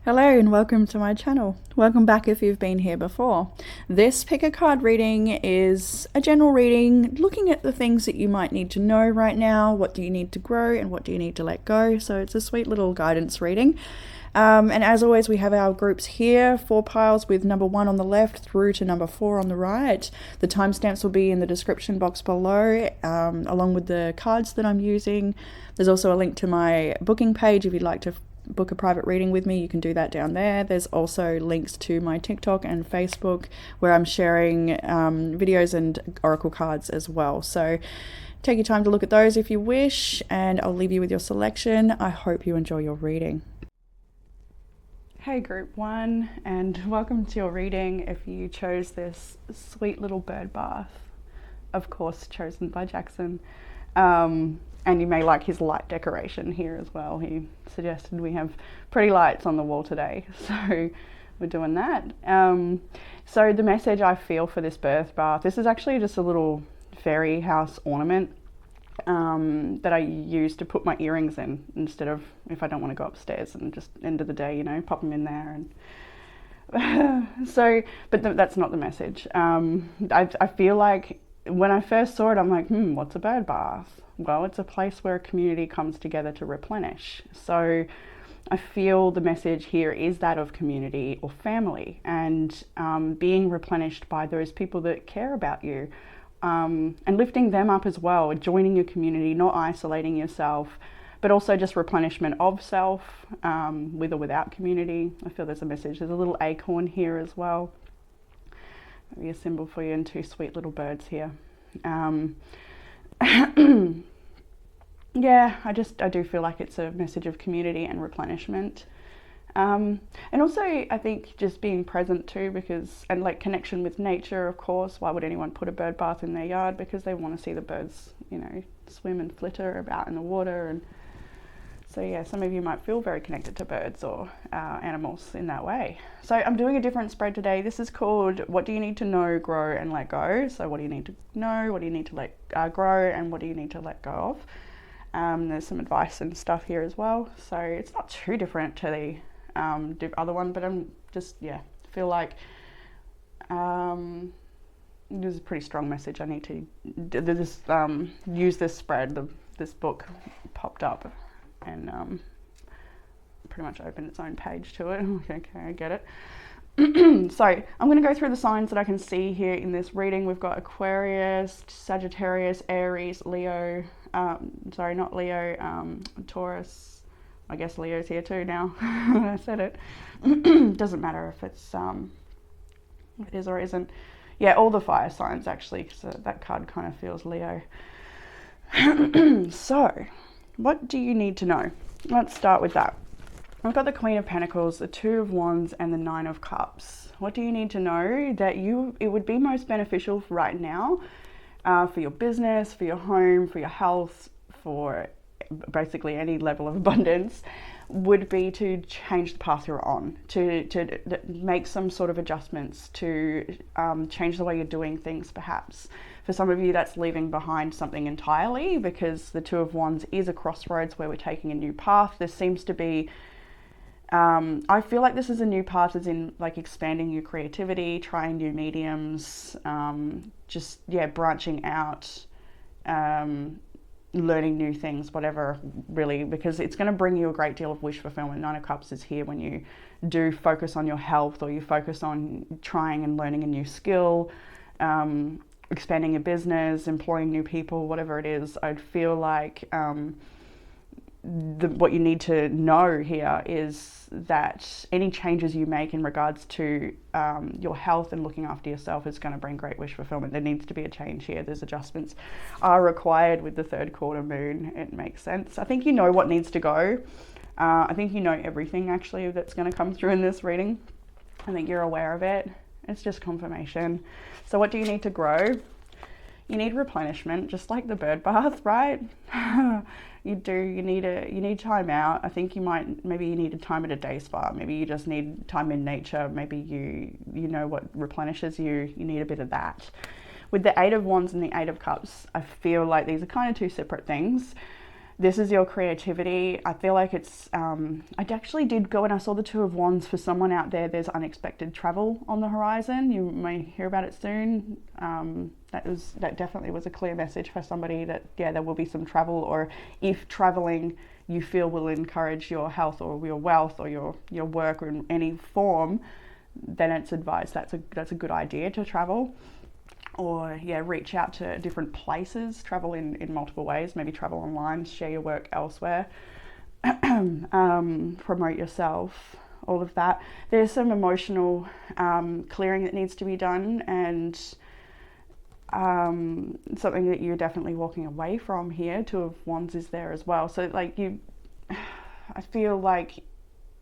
Hello and welcome to my channel. Welcome back if you've been here before. This pick a card reading is a general reading looking at the things that you might need to know right now. What do you need to grow and what do you need to let go? So it's a sweet little guidance reading. And as always, we have our groups here, 4 piles with number 1 on the left through to number 4 on the right. The timestamps will be in the description box below, along with the cards that I'm using. There's also a link to my booking page if you'd like to book a private reading with me. You can do that down there. There's also links to my TikTok and Facebook where I'm sharing videos and oracle cards as well. So take your time to look at those if you wish, and I'll leave you with your selection. I hope you enjoy your reading. Hey group 1, and welcome to your reading. If you chose this sweet little bird bath, of course chosen by Jackson, and you may like his light decoration here as well. He suggested we have pretty lights on the wall today, so we're doing that. So the message I feel for this birth bath, this is actually just a little fairy house ornament that I use to put my earrings in instead of, if I don't want to go upstairs and just end of the day, you know, pop them in there. And so, but that's not the message. I feel like when I first saw it, I'm like, what's a bird bath? Well, it's a place where a community comes together to replenish. So I feel the message here is that of community or family, and being replenished by those people that care about you, and lifting them up as well, joining your community, not isolating yourself, but also just replenishment of self, with or without community. I feel there's a message. There's a little acorn here as well. Maybe a symbol for you, and 2 sweet little birds here. Yeah, I do feel like it's a message of community and replenishment. And also I think just being present too, because, and like connection with nature, of course. Why would anyone put a bird bath in their yard? Because they want to see the birds, you know, swim and flitter about in the water. And so yeah, some of you might feel very connected to birds or animals in that way. So I'm doing a different spread today. This is called What Do You Need to Know, Grow and Let Go? So what do you need to know, what do you need to let grow, and what do you need to let go of? There's some advice and stuff here as well. So it's not too different to the other one, but I'm just, feel like this is a pretty strong message. I need to use this spread. This book popped up and pretty much opened its own page to it. Okay, I get it. So I'm going to go through the signs that I can see here in this reading. We've got Aquarius, Sagittarius, Aries, Leo, sorry, not Leo, Taurus. I guess Leo's here too now. I said it. Doesn't matter if it's it is or isn't. Yeah, all the fire signs actually, so that card kind of feels Leo. So what do you need to know? Let's start with that. I've got the Queen of Pentacles, the 2 of Wands, and the 9 of Cups. What do you need to know that it would be most beneficial right now, for your business, for your home, for your health, for basically any level of abundance, would be to change the path you're on, to make some sort of adjustments, to change the way you're doing things perhaps. For some of you, that's leaving behind something entirely, because the 2 of Wands is a crossroads where we're taking a new path. There seems to be, I feel like this is a new path as in like expanding your creativity, trying new mediums, branching out, learning new things, whatever, really, because it's going to bring you a great deal of wish fulfillment. 9 of Cups is here when you do focus on your health, or you focus on trying and learning a new skill, expanding your business, employing new people, whatever it is. I'd feel like what you need to know here is that any changes you make in regards to your health and looking after yourself is going to bring great wish fulfillment. There needs to be a change here. There's adjustments are required with the 3rd quarter moon. It makes sense. I think you know what needs to go. I think you know everything actually that's going to come through in this reading. I think you're aware of it. It's just confirmation. So what do you need to grow? You need replenishment, just like the bird bath, right? You need time out. I think maybe you need a time at a day spa. Maybe you just need time in nature. Maybe you know what replenishes you. You need a bit of that. With the 8 of Wands and the 8 of Cups, I feel like these are kind of 2 separate things. This is your creativity. I feel like it's, I actually did go and I saw the Two of Wands for someone out there. There's unexpected travel on the horizon. You may hear about it soon. That definitely was a clear message for somebody that, yeah, there will be some travel, or if traveling you feel will encourage your health or your wealth or your work or in any form, then it's advised that's a good idea to travel. Or yeah, reach out to different places, travel in multiple ways, maybe travel online, share your work elsewhere, promote yourself, all of that. There's some emotional clearing that needs to be done, and something that you're definitely walking away from here. Two of Wands is there as well. So like I feel like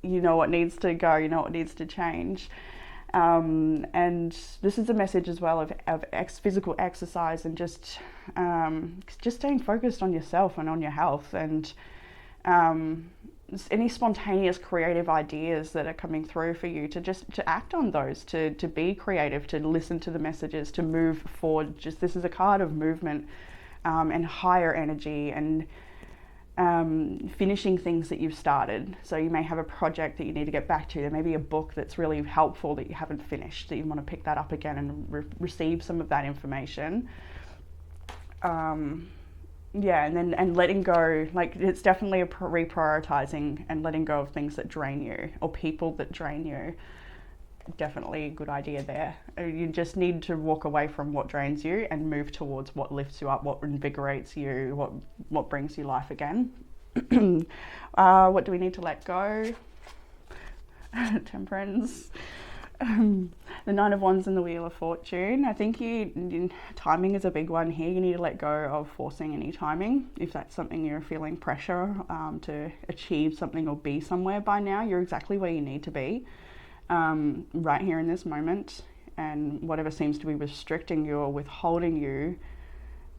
you know what needs to go, you know what needs to change. And this is a message as well of physical exercise and just staying focused on yourself and on your health, and any spontaneous creative ideas that are coming through for you to act on those, to be creative, to listen to the messages, to move forward. Just this is a card of movement and higher energy and finishing things that you've started. So you may have a project that you need to get back to. There may be a book that's really helpful that you haven't finished, that you want to pick that up again and receive some of that information. Yeah, and letting go, like it's definitely a reprioritizing and letting go of things that drain you or people that drain you. Definitely a good idea there. You just need to walk away from what drains you and move towards what lifts you up, what invigorates you, what brings you life again. What do we need to let go? Temperance. The Nine of Wands and the Wheel of Fortune. I think timing is a big one here. You need to let go of forcing any timing. If that's something you're feeling pressure to achieve something or be somewhere by now, you're exactly where you need to be. Right here in this moment, and whatever seems to be restricting you or withholding you,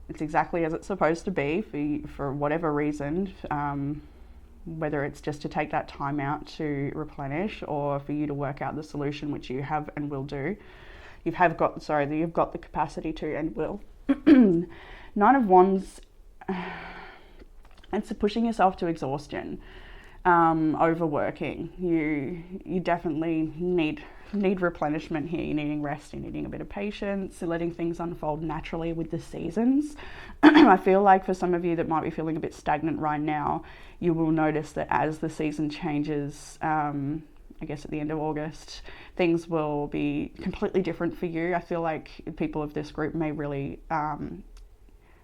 it's exactly as it's supposed to be for whatever reason, whether it's just to take that time out to replenish or for you to work out the solution, which you have and will do. You've got the capacity to and will. Nine of Wands, it's pushing yourself to exhaustion. Overworking. You definitely need replenishment here. You're needing rest, you're needing a bit of patience, letting things unfold naturally with the seasons. I feel like for some of you that might be feeling a bit stagnant right now, you will notice that as the season changes, I guess at the end of August, things will be completely different for you. I feel like people of this group may really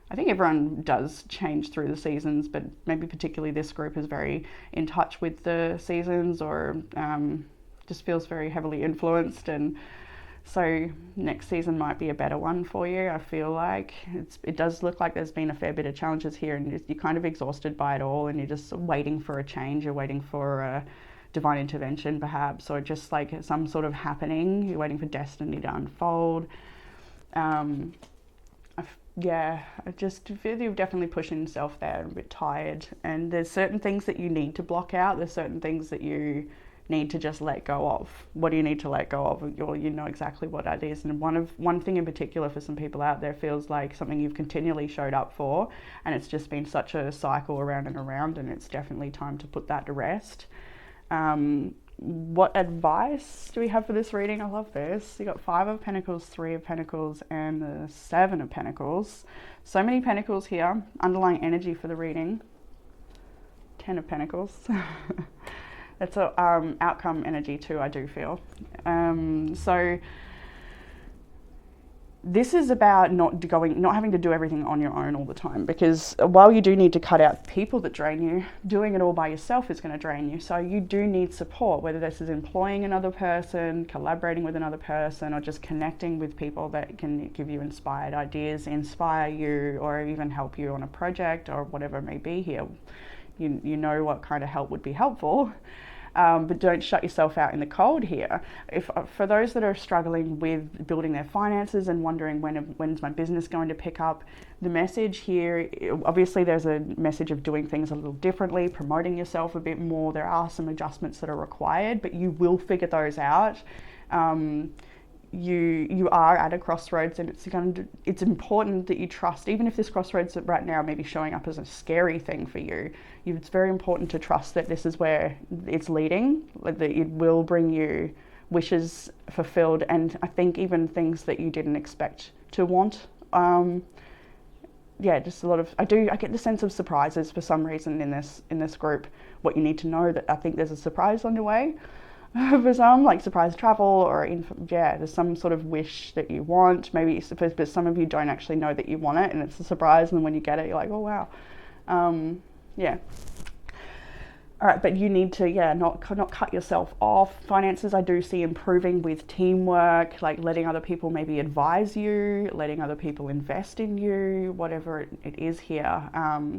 I think everyone does change through the seasons, but maybe particularly this group is very in touch with the seasons, or just feels very heavily influenced. And so next season might be a better one for you. I feel like it does look like there's been a fair bit of challenges here, and you're kind of exhausted by it all, and you're just waiting for a change. You're waiting for a divine intervention perhaps, or just like some sort of happening. You're waiting for destiny to unfold. Yeah, I just feel you're definitely pushing yourself there, a bit tired, and there's certain things that you need to block out. There's certain things that you need to just let go of. What do you need to let go of? You know exactly what that is. And one thing in particular for some people out there feels like something you've continually showed up for, and it's just been such a cycle around and around, and it's definitely time to put that to rest. What advice do we have for this reading? I love this. You got 5 of Pentacles, 3 of Pentacles, and the 7 of Pentacles. So many Pentacles here. Underlying energy for the reading. 10 of Pentacles. That's a outcome energy too, I do feel. So this is about not having to do everything on your own all the time, because while you do need to cut out people that drain you, doing it all by yourself is going to drain you. So you do need support, whether this is employing another person, collaborating with another person, or just connecting with people that can give you inspired ideas, inspire you, or even help you on a project or whatever it may be here. You know what kind of help would be helpful. But don't shut yourself out in the cold here. For those that are struggling with building their finances and wondering when's my business going to pick up, the message here, obviously there's a message of doing things a little differently, promoting yourself a bit more. There are some adjustments that are required, but you will figure those out. you are at a crossroads, and it's important that you trust, even if this crossroads right now may be showing up as a scary thing for you. It's very important to trust that this is where it's leading, that it will bring you wishes fulfilled, and I think even things that you didn't expect to want. Yeah, just a lot of, I get the sense of surprises for some reason in this group. What you need to know, that I think there's a surprise on the way for some, like surprise travel, or there's some sort of wish that you want. Maybe but some of you don't actually know that you want it, and it's a surprise, and when you get it, you're like, oh wow. Yeah. All right, but you need to, not cut yourself off. Finances, I do see improving with teamwork, like letting other people maybe advise you, letting other people invest in you, whatever it is here.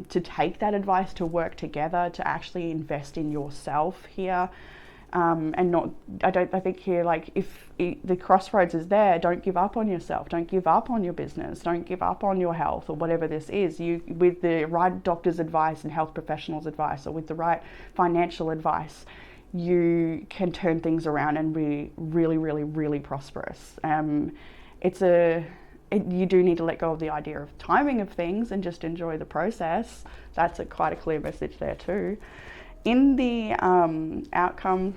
To take that advice, to work together, to actually invest in yourself here. And not, I think here, like, if the crossroads is there, don't give up on yourself, don't give up on your business, don't give up on your health, or whatever this is. You, with the right doctor's advice and health professionals' advice, or with the right financial advice, you can turn things around and be really, really, really prosperous. You do need to let go of the idea of timing of things and just enjoy the process. That's quite a clear message there too. In the outcome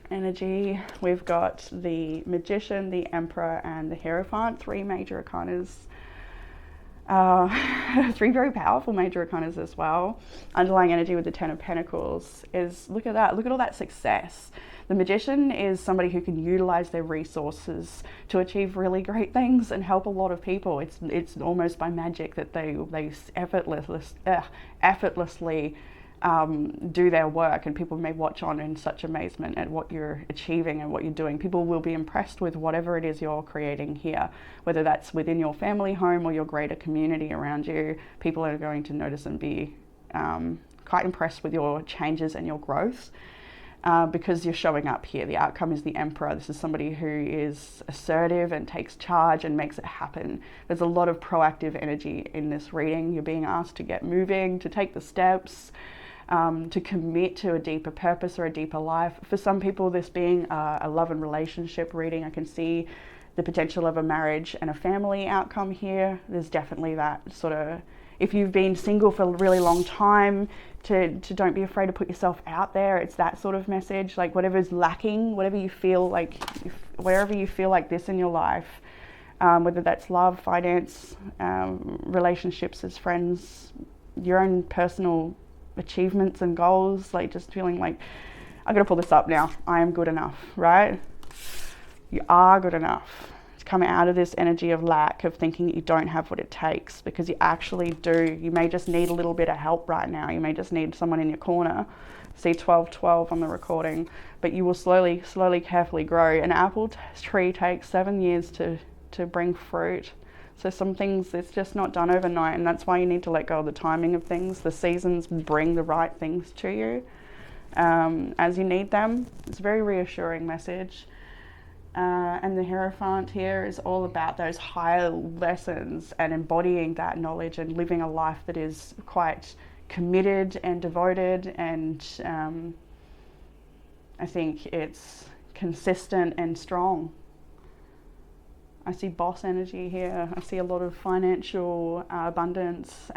energy, we've got the Magician, the Emperor, and the Hierophant, three major arcanas, three very powerful major arcanas as well. Underlying energy with the Ten of Pentacles is, look at that, look at all that success. The Magician is somebody who can utilize their resources to achieve really great things and help a lot of people. It's almost by magic that they effortlessly do their work, and people may watch on in such amazement at what you're achieving and what you're doing. People will be impressed with whatever it is you're creating here, whether that's within your family home or your greater community around you. People are going to notice and be quite impressed with your changes and your growth, because you're showing up here. The outcome is the Emperor. This is somebody who is assertive and takes charge and makes it happen. There's a lot of proactive energy in this reading. You're being asked to get moving, to take the steps, to commit to a deeper purpose or a deeper life. For some people, this being a love and relationship reading, I can see the potential of a marriage and a family outcome here. There's definitely that sort of, if you've been single for a really long time, to don't be afraid to put yourself out there. It's that sort of message, like whatever's lacking, whatever you feel like, wherever you feel like this in your life, whether that's love, finance, relationships as friends, your own personal achievements and goals, like just feeling like, I'm gonna pull this up now, I am good enough, right? You are good enough. It's coming out of this energy of lack, of thinking that you don't have what it takes, because you actually do. You may just need a little bit of help right now. You may just need someone in your corner. See 1212 on the recording, but you will slowly, carefully grow. An apple tree takes 7 years to bring fruit. So some things, it's just not done overnight, and that's why you need to let go of the timing of things. The seasons bring the right things to you as you need them. It's a very reassuring message. And the Hierophant here is all about those higher lessons and embodying that knowledge and living a life that is quite committed and devoted, and I think it's consistent and strong. I see boss energy here. I see a lot of financial abundance,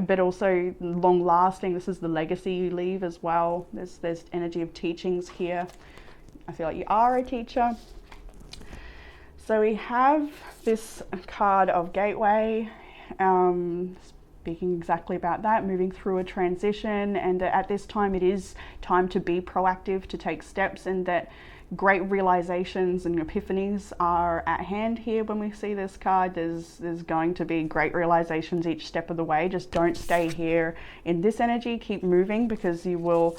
but also long lasting. This is the legacy you leave as well. There's energy of teachings here. I feel like you are a teacher. So we have this card of Gateway, speaking exactly about that, moving through a transition, and at this time it is time to be proactive, to take steps, and that great realizations and epiphanies are at hand here. When we see this card, there's going to be great realizations each step of the way. Just don't stay here in this energy. Keep moving, because you will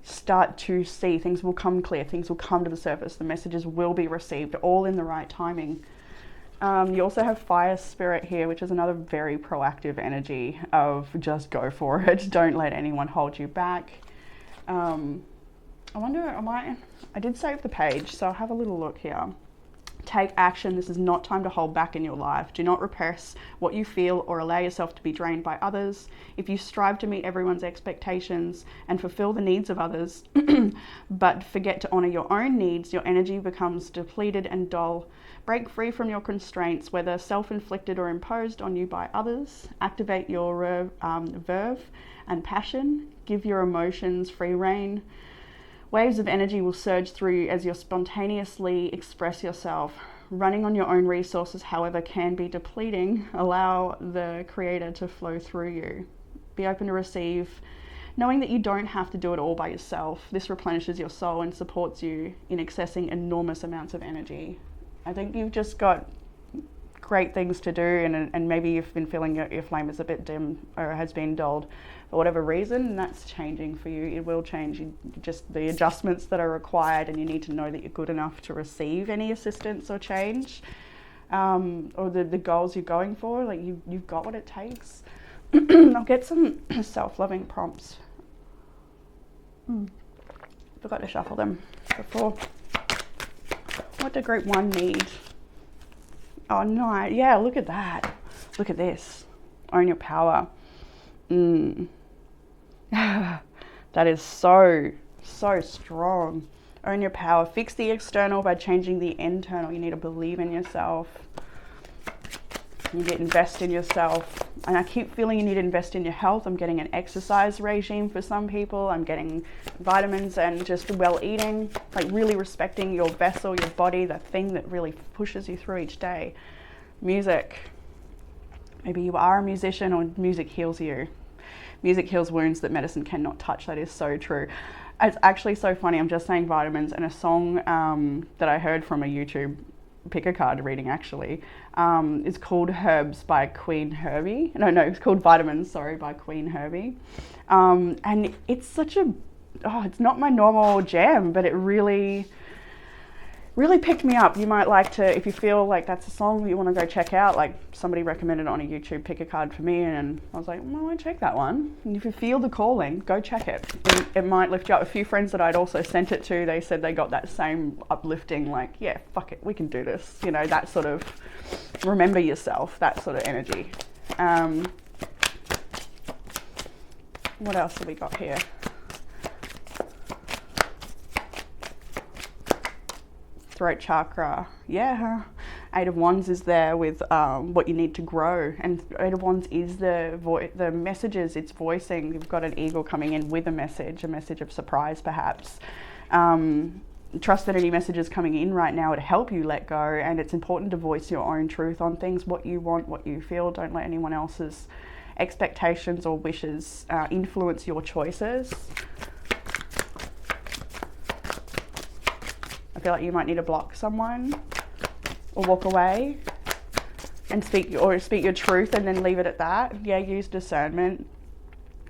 start to see things will come clear, things will come to the surface, the messages will be received, all in the right timing. You also have Fire Spirit here, which is another very proactive energy of just go for it. Don't let anyone hold you back. I wonder, I did save the page, so I'll have a little look here. take action. This is not time to hold back in your life. Do not repress what you feel or allow yourself to be drained by others. If you strive to meet everyone's expectations and fulfill the needs of others, but forget to honor your own needs, your energy becomes depleted and dull. Break free from your constraints, whether self-inflicted or imposed on you by others. Activate your verve and passion. Give your emotions free rein. Waves of energy will surge through you as you spontaneously express yourself. Running on your own resources, however, can be depleting. Allow the creator to flow through you. Be open to receive, knowing that you don't have to do it all by yourself. This replenishes your soul and supports you in accessing enormous amounts of energy. I think you've just got great things to do, and maybe you've been feeling your flame is a bit dim or has been dulled for whatever reason, and that's changing for you. It will change. Just the adjustments that are required, and you need to know that you're good enough to receive any assistance or change, or the goals you're going for. Like you've got what it takes. I'll get some self-loving prompts. Forgot to shuffle them before. What did group 1 need? Oh, no. Yeah, look at that. Look at this. Own your power. That is so strong. Own your power. Fix the external by changing the internal. You need to believe in yourself. You need to invest in yourself. And I keep feeling you need to invest in your health. I'm getting an exercise regime for some people. I'm getting vitamins and just well eating, like really respecting your vessel, your body, the thing that really pushes you through each day. Music. Maybe you are a musician, or music heals you. Music heals wounds that medicine cannot touch. That is so true. It's actually so funny. I'm just saying vitamins, and a song that I heard from a YouTube pick a card reading actually is called Herbs by Queen Herbie. No, it's called Vitamins, sorry, by Queen Herbie. And it's such a, it's not my normal jam, but it really picked me up. You might like to, if you feel like that's a song that you want to go check out, like somebody recommended it on a YouTube pick a card for me, and I was like, well, I'll check that one. And if you feel the calling, go check it. It might lift you up. A few friends that I'd also sent it to, they said they got that same uplifting, like, yeah, fuck it, we can do this. You know, that sort of remember yourself, that sort of energy. What else have we got here? Throat chakra, yeah. 8 of Wands is there with what you need to grow, and 8 of Wands is the messages it's voicing. You've got an eagle coming in with a message of surprise perhaps. Trust that any messages coming in right now would help you let go, and it's important to voice your own truth on things, what you want, what you feel. Don't let anyone else's expectations or wishes influence your choices. I feel like you might need to block someone or walk away and speak your truth and then leave it at that. Yeah, use discernment,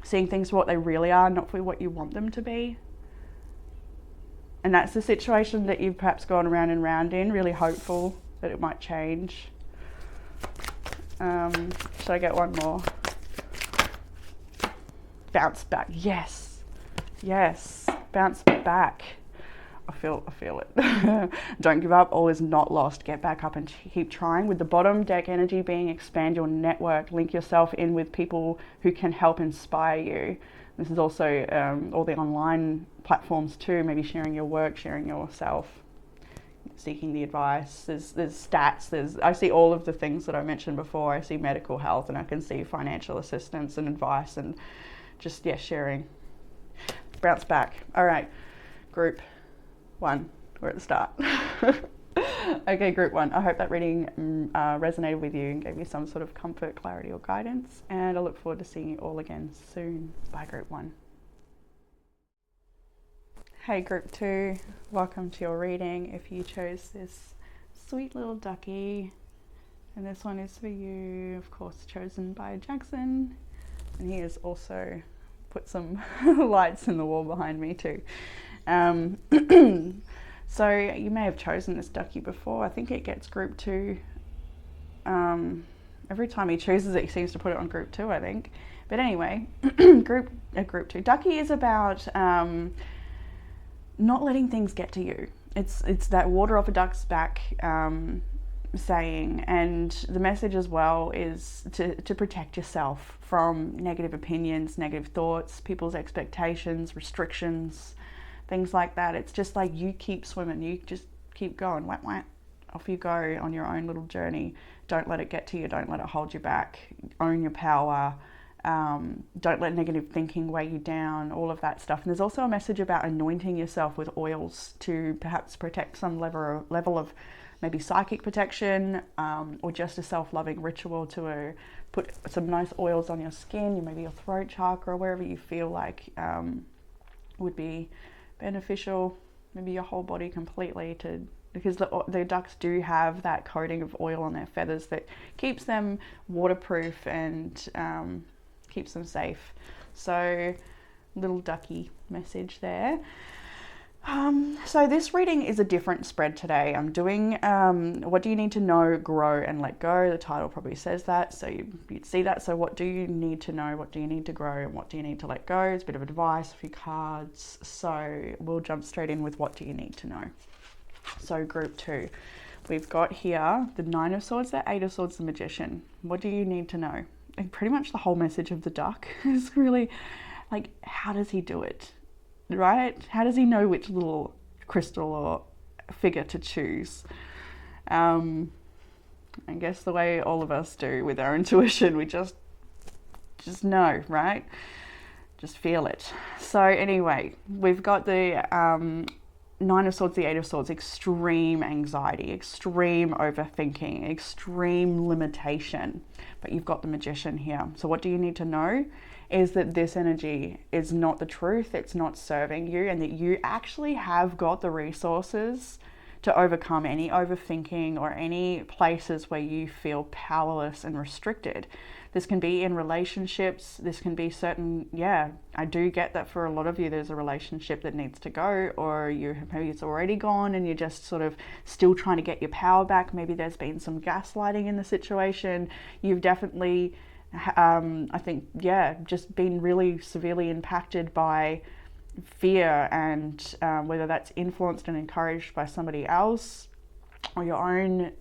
seeing things for what they really are, not for what you want them to be. And that's the situation that you've perhaps gone round and round in, really hopeful that it might change. Should I get one more? Bounce back. Yes, bounce back. I feel it. Don't give up. All is not lost. Get back up and keep trying. With the bottom deck energy being expand your network, link yourself in with people who can help inspire you. This is also all the online platforms too, maybe sharing your work, sharing yourself, seeking the advice. There's stats, I see all of the things that I mentioned before. I see medical health, and I can see financial assistance and advice, and just, yeah, sharing. Bounce back. All right, group 1, we're at the start. Okay, group 1, I hope that reading resonated with you and gave you some sort of comfort, clarity or guidance, and I look forward to seeing you all again soon. Bye, group 1. Hey, group 2, welcome to your reading. If you chose this sweet little ducky, and this one is for you, of course, chosen by Jackson, and he has also put some lights in the wall behind me too. So you may have chosen this ducky before. I think it gets group 2. Every time he chooses it, he seems to put it on group 2, I think. But anyway, group 2. Ducky is about not letting things get to you. it's that water off a duck's back saying, and the message as well is to protect yourself from negative opinions, negative thoughts, people's expectations, restrictions, things like that. It's just like, you keep swimming, you just keep going, whack whack, off you go on your own little journey. Don't let it get to you, don't let it hold you back. Own your power. Don't let negative thinking weigh you down, all of that stuff. And there's also a message about anointing yourself with oils to perhaps protect some level of maybe psychic protection, or just a self-loving ritual to put some nice oils on your skin, maybe your throat chakra, wherever you feel like would be beneficial, maybe your whole body completely, because the ducks do have that coating of oil on their feathers that keeps them waterproof and keeps them safe. So little ducky message there. So this reading is a different spread today. I'm doing what do you need to know, grow and let go. The title probably says that, so you'd see that. So what do you need to know, what do you need to grow, and what do you need to let go? It's a bit of advice, a few cards. So we'll jump straight in with what do you need to know. So group 2, we've got here the 9 of Swords, the 8 of Swords, the Magician. What do you need to know? And pretty much the whole message of the duck is really like, how does he do it, right? How does he know which little crystal or figure to choose? I guess the way all of us do with our intuition, we just know, right? Just feel it. So anyway, we've got the 9 of Swords, the 8 of Swords, extreme anxiety, extreme overthinking, extreme limitation. But you've got the Magician here. So what do you need to know is that this energy is not the truth, it's not serving you, and that you actually have got the resources to overcome any overthinking or any places where you feel powerless and restricted. This can be in relationships, this can be certain, I do get that for a lot of you, there's a relationship that needs to go, or maybe it's already gone and you're just sort of still trying to get your power back. Maybe there's been some gaslighting in the situation. You've definitely, I think, just been really severely impacted by fear, and whether that's influenced and encouraged by somebody else or your own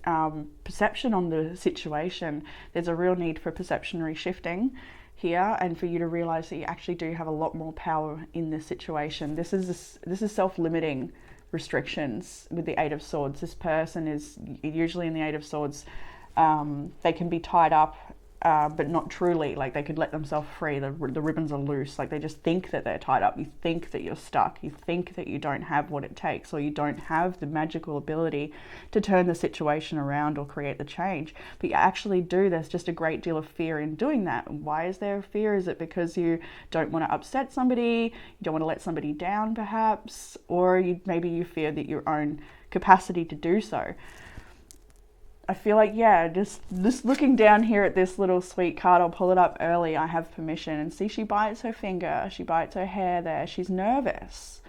perception on the situation. There's a real need for perception reshifting here, and for you to realize that you actually do have a lot more power in this situation. This is self-limiting restrictions with the 8 of Swords. This person is usually in the 8 of Swords. They can be tied up, but not truly. Like, they could let themselves free. The ribbons are loose. Like, they just think that they're tied up. You think that you're stuck. You think that you don't have what it takes, or you don't have the magical ability to turn the situation around or create the change. But you actually do. There's just a great deal of fear in doing that. Why is there fear? Is it because you don't want to upset somebody? You don't want to let somebody down, perhaps? Or maybe you fear that your own capacity to do so. I feel like, just looking down here at this little sweet card, I'll pull it up early, I have permission, and see she bites her finger, she bites her hair there, she's nervous.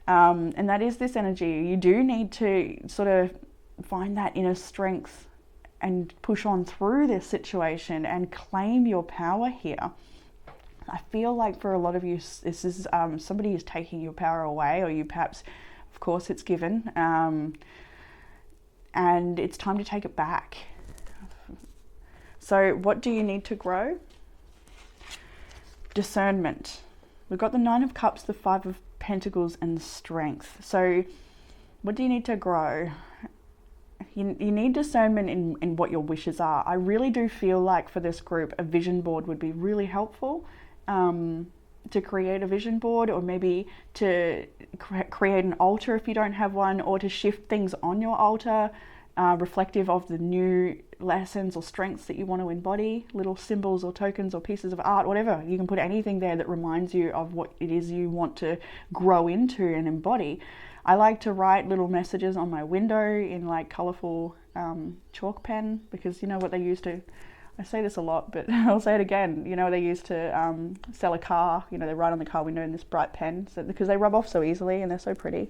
And that is this energy. You do need to sort of find that inner strength and push on through this situation and claim your power here. I feel like for a lot of you, this is somebody is taking your power away, or you perhaps, of course it's given, and it's time to take it back. So what do you need to grow? Discernment. We've got the 9 of Cups, the 5 of Pentacles, and strength. So what do you need to grow? You need discernment in what your wishes are. I really do feel like for this group, a vision board would be really helpful. To create a vision board, or maybe to create an altar if you don't have one, or to shift things on your altar reflective of the new lessons or strengths that you want to embody, little symbols or tokens or pieces of art, whatever. You can put anything there that reminds you of what it is you want to grow into and embody. I like to write little messages on my window in like colourful chalk pen, because you know what they used to, I say this a lot, but I'll say it again. You know, they used to sell a car, you know, they write on the car window in this bright pen, because they rub off so easily and they're so pretty.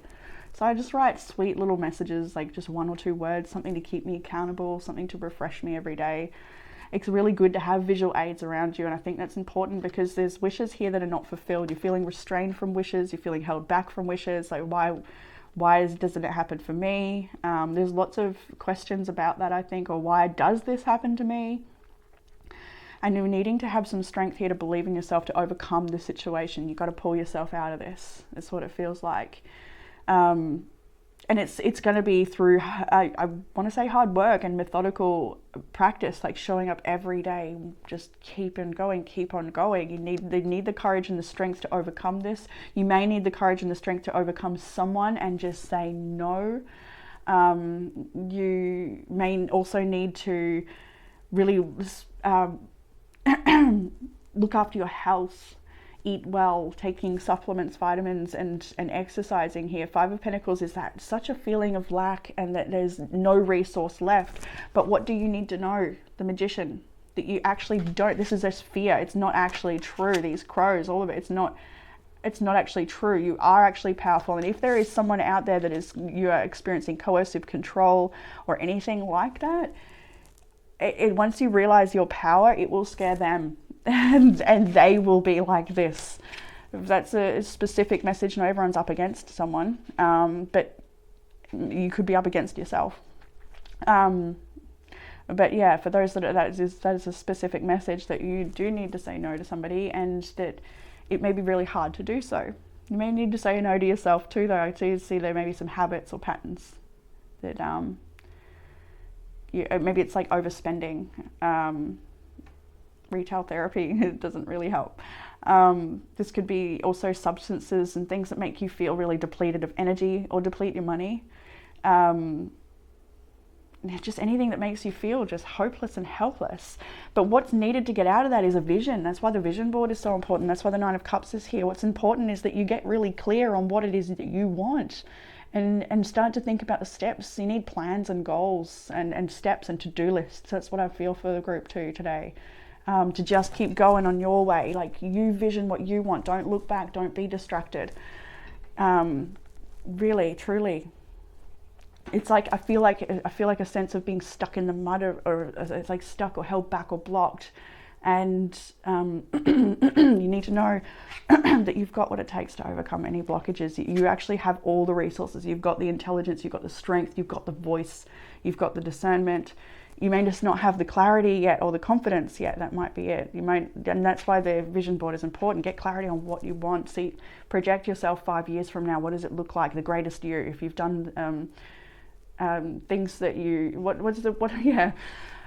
So I just write sweet little messages, like just 1 or 2 words, something to keep me accountable, something to refresh me every day. It's really good to have visual aids around you, and I think that's important because there's wishes here that are not fulfilled. You're feeling restrained from wishes, you're feeling held back from wishes. Like, doesn't it happen for me? There's lots of questions about that, I think, or why does this happen to me? And you're needing to have some strength here to believe in yourself to overcome the situation. You've got to pull yourself out of this. That's what it feels like. And it's going to be through, I want to say, hard work and methodical practice, like showing up every day, just keep on going. You need the courage and the strength to overcome this. You may need the courage and the strength to overcome someone and just say no. You may also need to really look after your health. Eat well, taking supplements, vitamins, and exercising here. Five of Pentacles is that such a feeling of lack and that there's no resource left. But what do you need to know? The Magician, that you actually don't. This is just fear. It's not actually true. These crows, all of it, it's not actually true. You are actually powerful. And if there is someone out there that you are experiencing coercive control or anything like that, once you realize your power, it will scare them. And they will be like this. That's a specific message. Not everyone's up against someone, but you could be up against yourself. But yeah, for those that is a specific message that you do need to say no to somebody, and that it may be really hard to do so. You may need to say no to yourself too, though. To see there may be some habits or patterns that maybe it's like overspending. Retail therapy, it doesn't really help. This could be also substances and things that make you feel really depleted of energy or deplete your money. Just anything that makes you feel just hopeless and helpless. But what's needed to get out of that is a vision. That's why the vision board is so important. That's why the Nine of Cups is here. What's important is that you get really clear on what it is that you want, and start to think about the steps. You need plans and goals and steps and to-do lists. That's what I feel for the group too today. To just keep going on your way. Like, you vision what you want. Don't look back. Don't be distracted. Really, truly. It's like I feel like a sense of being stuck in the mud, or it's like stuck or held back or blocked. And you need to know that you've got what it takes to overcome any blockages. You actually have all the resources. You've got the intelligence. You've got the strength. You've got the voice. You've got the discernment. You may just not have the clarity yet or the confidence yet. That might be it. And that's why the vision board is important. Get clarity on what you want. See, project yourself 5 years from now. What does it look like? The greatest you. If you've done things that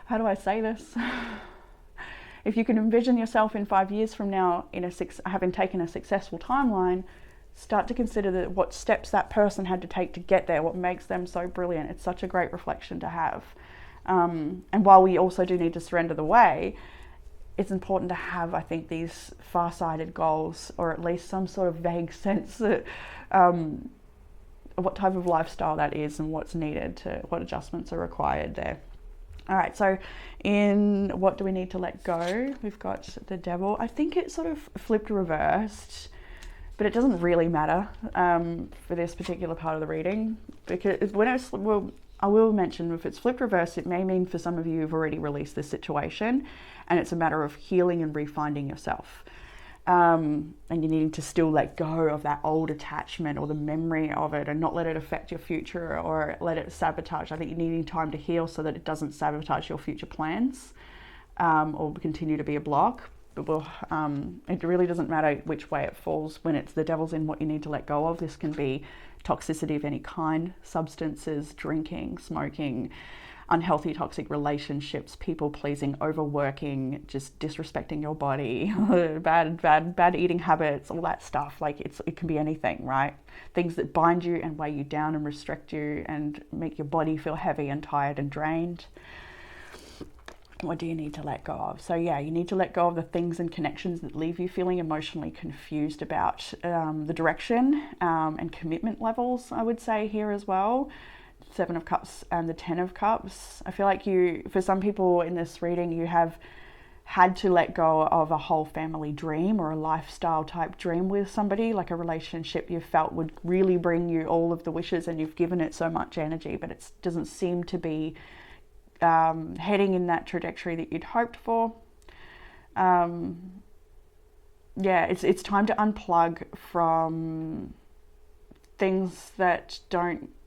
how do I say this? If you can envision yourself in 5 years from now having taken a successful timeline, start to consider what steps that person had to take to get there. What makes them so brilliant? It's such a great reflection to have. And while we also do need to surrender the way, it's important to have, I think, these far-sighted goals, or at least some sort of vague sense that what type of lifestyle that is and what's needed, what adjustments are required there. All right, so in what do we need to let go? We've got the Devil. I think it's sort of flipped reversed, but it doesn't really matter for this particular part of the reading, because I will mention, if it's flipped reverse, it may mean for some of you who've already released this situation, and it's a matter of healing and refinding yourself. And you needing to still let go of that old attachment or the memory of it, and not let it affect your future or let it sabotage. I think you're needing time to heal so that it doesn't sabotage your future plans or continue to be a block. But it really doesn't matter which way it falls when it's the Devil's in what you need to let go of. This can be toxicity of any kind, substances, drinking, smoking, unhealthy toxic relationships, people pleasing, overworking, just disrespecting your body, bad eating habits, all that stuff. Like it can be anything, right? Things that bind you and weigh you down and restrict you and make your body feel heavy and tired and drained. What do you need to let go of? So yeah, you need to let go of the things and connections that leave you feeling emotionally confused about the direction and commitment levels, I would say here as well. Seven of Cups and the Ten of Cups. I feel like for some people in this reading, you have had to let go of a whole family dream or a lifestyle type dream with somebody, like a relationship you felt would really bring you all of the wishes, and you've given it so much energy, but it doesn't seem to be heading in that trajectory that you'd hoped for. Yeah, it's time to unplug from things that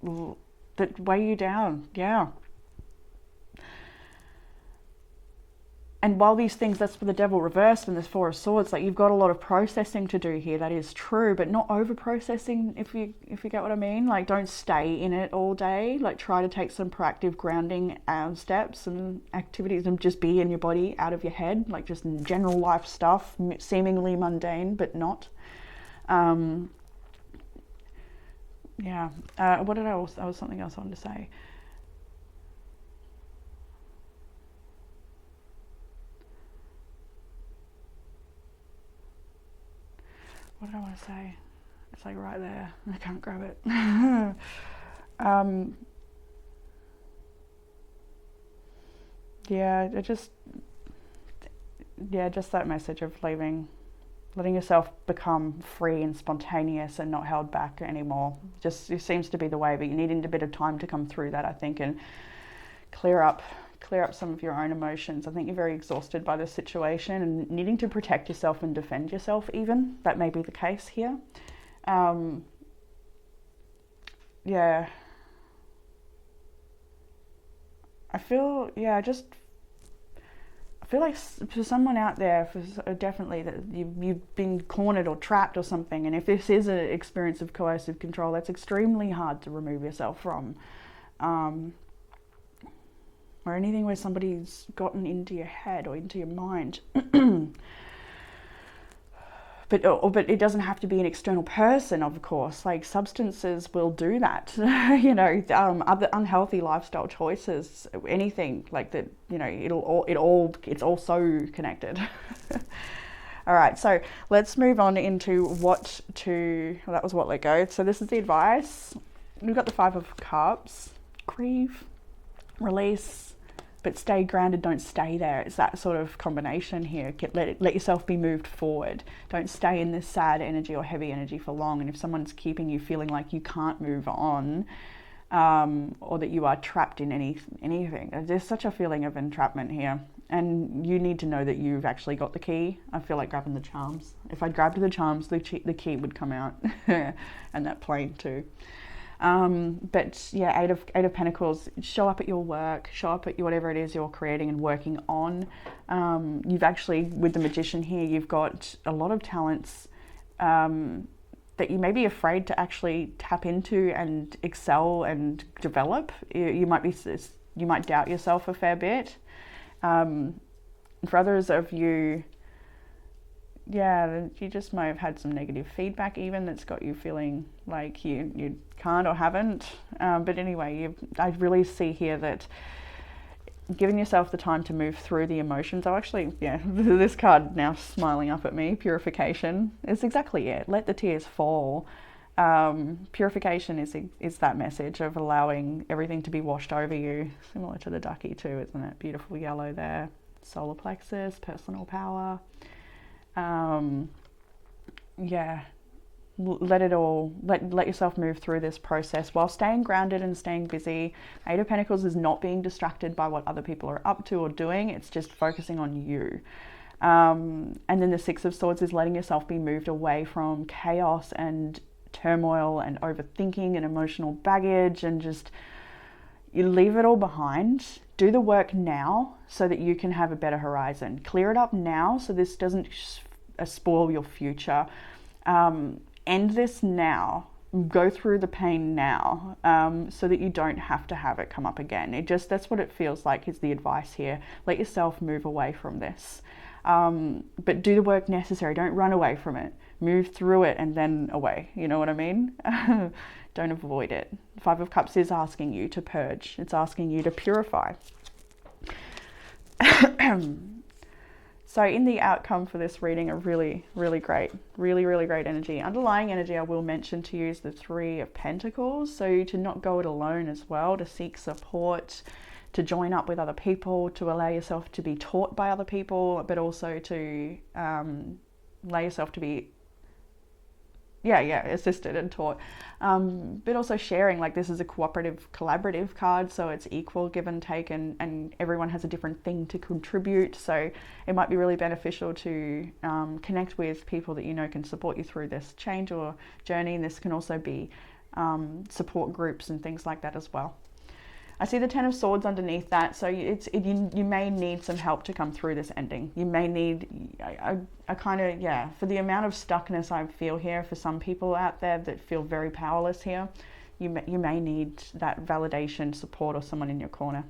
weigh you down. Yeah. And while these things, that's for the devil reversed and there's Four of Swords, like you've got a lot of processing to do here. That is true, but not over processing, if you get what I mean. Like, don't stay in it all day. Like, try to take some proactive grounding steps and activities and just be in your body, out of your head, like just general life stuff, seemingly mundane, but not. Yeah. What did I also, that was something else I wanted to say. What did I want to say? It's like right there. I can't grab it. Yeah, just that message of letting yourself become free and spontaneous and not held back anymore. Just, it seems to be the way, but you need a bit of time to come through that, I think, and clear up some of your own emotions. I think you're very exhausted by this situation and needing to protect yourself and defend yourself even. That may be the case here. Yeah. I feel like for someone out there, definitely that you've been cornered or trapped or something, and if this is an experience of coercive control, that's extremely hard to remove yourself from. Or anything where somebody's gotten into your head or into your mind. But it doesn't have to be an external person, of course. Like, substances will do that. Other unhealthy lifestyle choices, anything like that. It's all so connected. All right, so let's move on into what to. Well, that was what let go. So this is the advice. We've got the Five of Cups. Grieve, release, but stay grounded. Don't stay there. It's that sort of combination here. Let yourself be moved forward. Don't stay in this sad energy or heavy energy for long. And if someone's keeping you feeling like you can't move on, or that you are trapped in anything, there's such a feeling of entrapment here. And you need to know that you've actually got the key. I feel like grabbing the charms. If I grabbed the charms, the key would come out, and that plane too. But yeah, Eight of Pentacles, show up at your work, show up at whatever it is you're creating and working on. You've actually, with the Magician here, you've got a lot of talents that you may be afraid to actually tap into and excel and develop. You might doubt yourself a fair bit. For others of you, yeah, you just may have had some negative feedback even that's got you feeling like you can't or haven't. But anyway, I really see here that giving yourself the time to move through the emotions. This card now smiling up at me, purification, is exactly it. Let the tears fall. Purification is that message of allowing everything to be washed over you, similar to the ducky too, isn't it? Beautiful yellow there. Solar plexus, personal power. Let yourself move through this process while staying grounded and staying busy. Eight of Pentacles is not being distracted by what other people are up to or doing. It's just focusing on you. And then the Six of Swords is letting yourself be moved away from chaos and turmoil and overthinking and emotional baggage, and just you leave it all behind. Do the work now so that you can have a better horizon. Clear it up now so this doesn't spoil your future. End this now. Go through the pain now, so that you don't have to have it come up again. That's what it feels like is the advice here. Let yourself move away from this. But do the work necessary. Don't run away from it. Move through it and then away. You know what I mean? Don't avoid it. Five of Cups is asking you to purge. It's asking you to purify. So in the outcome for this reading, a really, really great energy. Underlying energy, I will mention to use the Three of Pentacles. So to not go it alone as well, to seek support, to join up with other people, to allow yourself to be taught by other people, but also to allow yourself to be assisted and taught, but also sharing. Like, this is a collaborative card, so it's equal give and take, and everyone has a different thing to contribute, so it might be really beneficial to connect with people that you know can support you through this change or journey. And this can also be support groups and things like that as well. I see the Ten of Swords underneath that, so you may need some help to come through this ending. You may need a kind of, yeah, for the amount of stuckness I feel here, for some people out there that feel very powerless here, you may need that validation, support, or someone in your corner.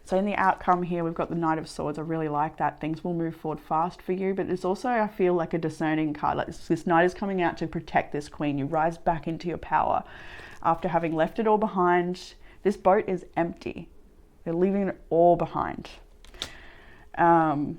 So in the outcome here, we've got the Knight of Swords. I really like that. Things will move forward fast for you, but it's also, I feel like a discerning card. Like this Knight is coming out to protect this Queen. You rise back into your power after having left it all behind. This boat is empty. They're leaving it all behind. To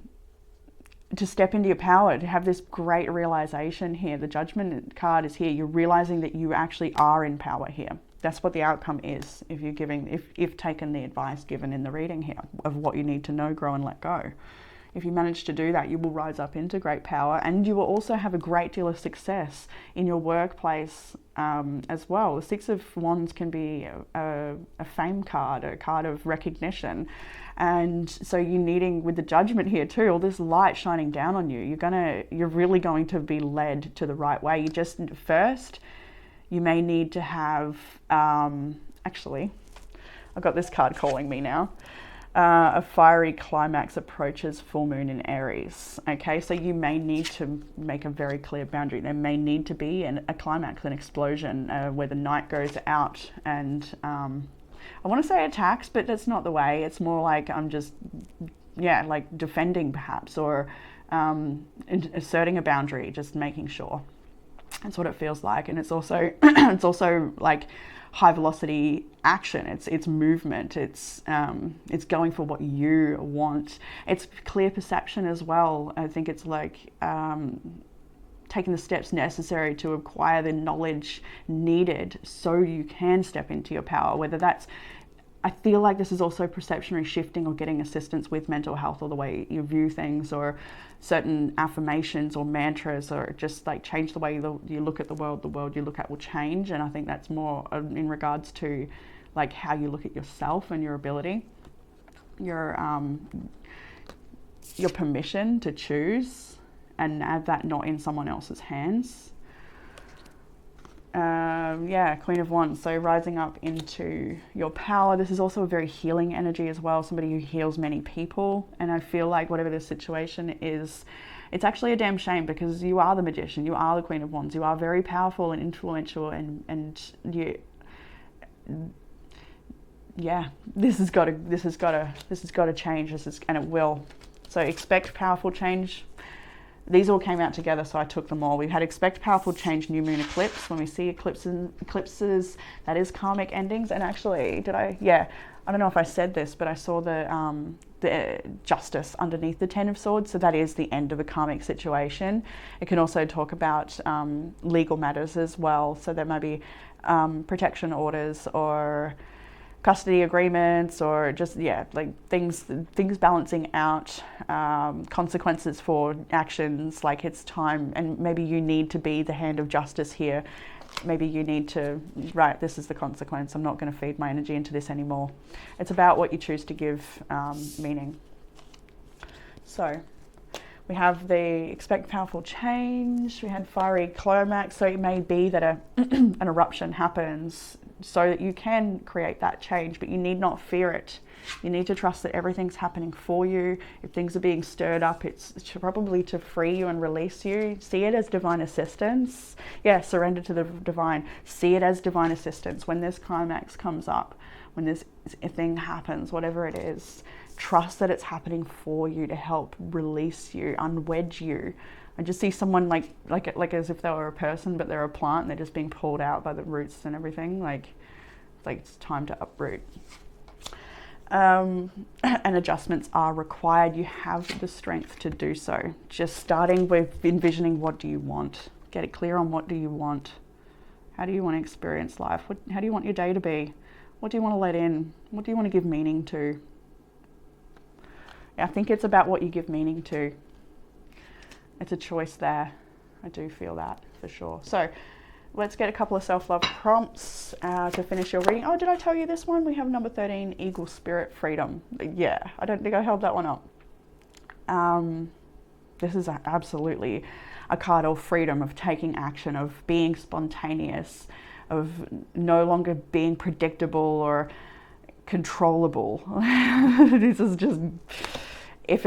step into your power, to have this great realization here. The Judgment card is here. You're realizing that you actually are in power here. That's what the outcome is if you're giving, if taken the advice given in the reading here of what you need to know, grow, and let go. If you manage to do that, you will rise up into great power, and you will also have a great deal of success in your workplace as well. The Six of Wands can be a fame card, a card of recognition. And so you're needing, with the Judgment here too, all this light shining down on you, you're really going to be led to the right way. You just, first, you may need to have, actually, I've got this card calling me now. A fiery climax approaches full moon in Aries. Okay, so you may need to make a very clear boundary. There may need to be a climax, an explosion, where the Knight goes out and I want to say attacks, but that's not the way. It's more like I'm just, yeah, like defending perhaps, or asserting a boundary, just making sure. That's what it feels like. And it's also it's also like high velocity action. It's movement. It's going for what you want. It's clear perception as well. I think it's like taking the steps necessary to acquire the knowledge needed so you can step into your power. Whether that's, I feel like this is also perceptionary shifting, or getting assistance with mental health, or the way you view things, or certain affirmations or mantras, or just like change the way you look at the world you look at will change. And I think that's more in regards to like how you look at yourself and your ability, your permission to choose, and have that not in someone else's hands. Yeah, Queen of Wands, so rising up into your power. This is also a very healing energy as well, somebody who heals many people. And I feel like whatever the situation is, it's actually a damn shame, because you are the Magician, you are the Queen of Wands, you are very powerful and influential, and you, yeah, this has got to change. And it will. So expect powerful change. These all came out together, so I took them all. We've had expect powerful change, new moon eclipse. When we see eclipses, that is karmic endings. And actually, I don't know if I said this, but I saw the Justice underneath the Ten of Swords. So that is the end of a karmic situation. It can also talk about legal matters as well. So there might be protection orders, or custody agreements, or just, yeah, like things balancing out, consequences for actions. Like it's time, and maybe you need to be the hand of justice here. Maybe you need to, right, this is the consequence. I'm not going to feed my energy into this anymore. It's about what you choose to give meaning. So we have the expect powerful change. We had fiery climax. So it may be that an eruption happens so that you can create that change, but you need not fear it. You need to trust that everything's happening for you. If things are being stirred up, it's probably to free you and release you. See it as divine assistance. Yeah, surrender to the divine. See it as divine assistance. When this climax comes up, when this thing happens, whatever it is, trust that it's happening for you to help release you, unwedge you. I just see someone like as if they were a person, but they're a plant and they're just being pulled out by the roots and everything. Like it's time to uproot. And adjustments are required. You have the strength to do so. Just starting with envisioning, what do you want? Get it clear on what do you want. How do you want to experience life? How do you want your day to be? What do you want to let in? What do you want to give meaning to? I think it's about what you give meaning to. It's a choice there. I do feel that for sure. So let's get a couple of self-love prompts to finish your reading. Oh, did I tell you this one? We have number 13, Eagle Spirit Freedom. Yeah, I don't think I held that one up. This is absolutely a card of freedom, of taking action, of being spontaneous, no longer being predictable or controllable. This is just, if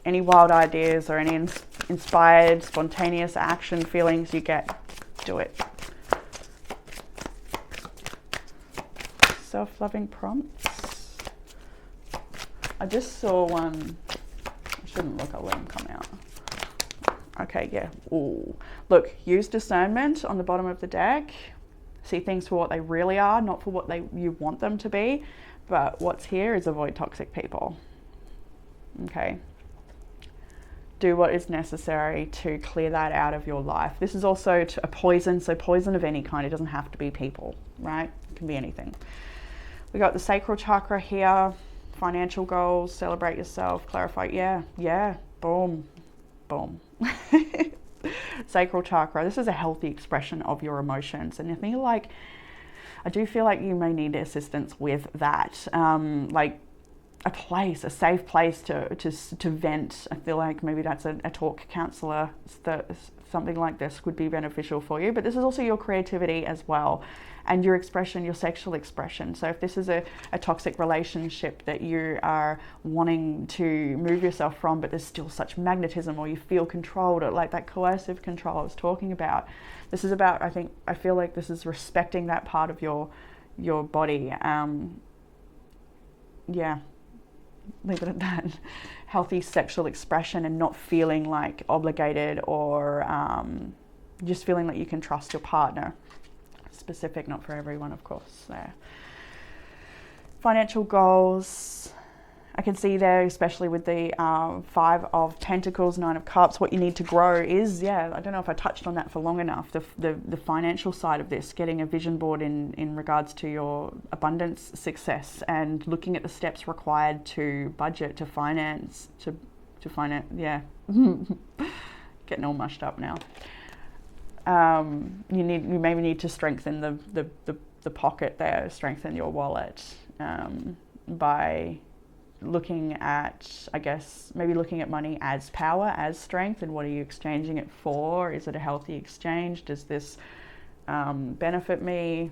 any wild ideas or any inspired, spontaneous action feelings you get, do it. Self-loving prompts. I just saw one. I shouldn't look, I'll let them come out. Okay, yeah. Ooh. Look, use discernment on the bottom of the deck. See things for what they really are, not for what you want them to be. But what's here is avoid toxic people. Okay. Do what is necessary to clear that out of your life. This is also a poison, so poison of any kind. It doesn't have to be people, right? It can be anything. We got the sacral chakra here, financial goals, celebrate yourself, clarify. Yeah, boom, boom. Sacral chakra, this is a healthy expression of your emotions. And I do feel like you may need assistance with that. Like a safe place to vent. I feel like maybe that's a talk counselor. Something like this would be beneficial for you. But this is also your creativity as well, and your expression, your sexual expression. So if this is a toxic relationship that you are wanting to move yourself from, but there's still such magnetism, or you feel controlled, or like that coercive control I was talking about, this is about, I feel like this is respecting that part of your body. Yeah. Leave it at that. Healthy sexual expression and not feeling like obligated or just feeling like you can trust your partner. Specific, not for everyone, of course. There. Financial goals. I can see there, especially with the 5 of Pentacles, 9 of Cups, what you need to grow is, I don't know if I touched on that for long enough, the financial side of this, getting a vision board in regards to your abundance success and looking at the steps required to budget, to finance, getting all mushed up now. You maybe need to strengthen the pocket there, strengthen your wallet by looking at, maybe looking at money as power, as strength, and what are you exchanging it for? Is it a healthy exchange? Does this benefit me?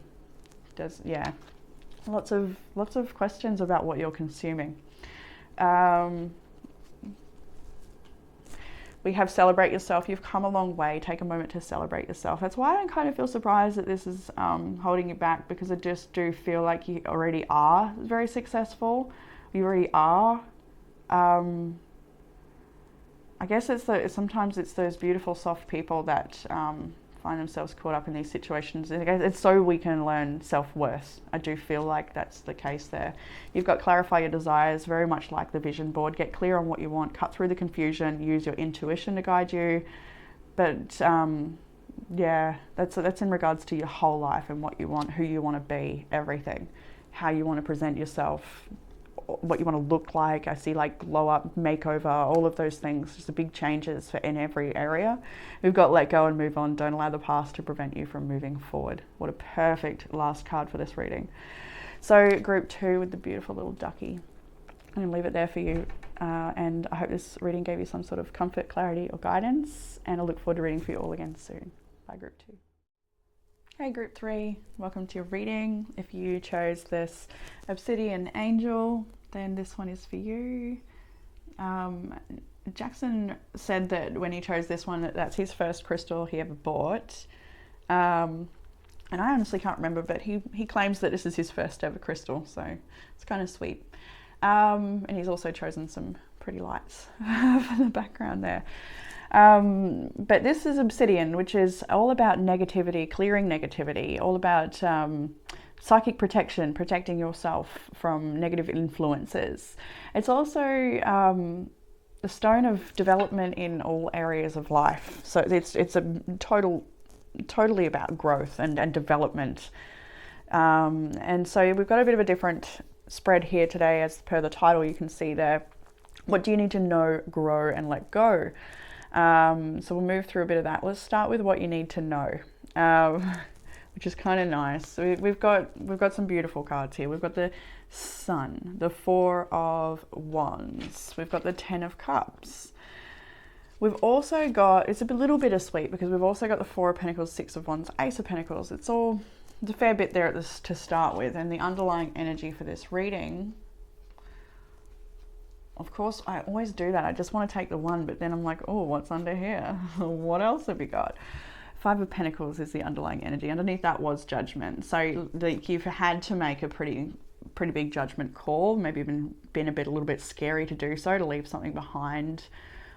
Lots of questions about what you're consuming. We have celebrate yourself. You've come a long way. Take a moment to celebrate yourself. That's why I kind of feel surprised that this is holding you back, because I just do feel like you already are very successful. You already are. I guess sometimes it's those beautiful, soft people that find themselves caught up in these situations. It's so we can learn self-worth. I do feel like that's the case there. You've got clarify your desires, very much like the vision board. Get clear on what you want, cut through the confusion, use your intuition to guide you. But that's in regards to your whole life and what you want, who you want to be, everything, how you want to present yourself, what you want to look like. I see like glow up, makeover, all of those things, just the big changes in every area. We've got let go and move on. Don't allow the past to prevent you from moving forward. What a perfect last card for this reading. So group 2 with the beautiful little ducky. I'm going to leave it there for you. And I hope this reading gave you some sort of comfort, clarity or guidance. And I look forward to reading for you all again soon. Bye group 2. Hey group 3, welcome to your reading. If you chose this Obsidian Angel, then this one is for you. Jackson said that when he chose this one, that's his first crystal he ever bought. And I honestly can't remember, but he claims that this is his first ever crystal, so it's kind of sweet. And he's also chosen some pretty lights for the background there. But this is obsidian, which is all about negativity, clearing negativity, all about psychic protection, protecting yourself from negative influences. It's also the stone of development in all areas of life. So it's a totally about growth and development. And so we've got a bit of a different spread here today, as per the title you can see there. What do you need to know, grow, and let go? So we'll move through a bit of that. Let's start with what you need to know, which is kind of nice. So we've got some beautiful cards here. We've got the Sun, the 4 of Wands. We've got the 10 of Cups. We've also got, it's a little bittersweet because we've also got the Four of Pentacles, Six of Wands, Ace of Pentacles. It's a fair bit there to start with. And the underlying energy for this reading, of course, I always do that. I just want to take the one, but then I'm like, oh, what's under here? What else have we got? Five of Pentacles is the underlying energy. Underneath that was judgment. So like you've had to make a pretty big judgment call, maybe even been a little bit scary to do so, to leave something behind.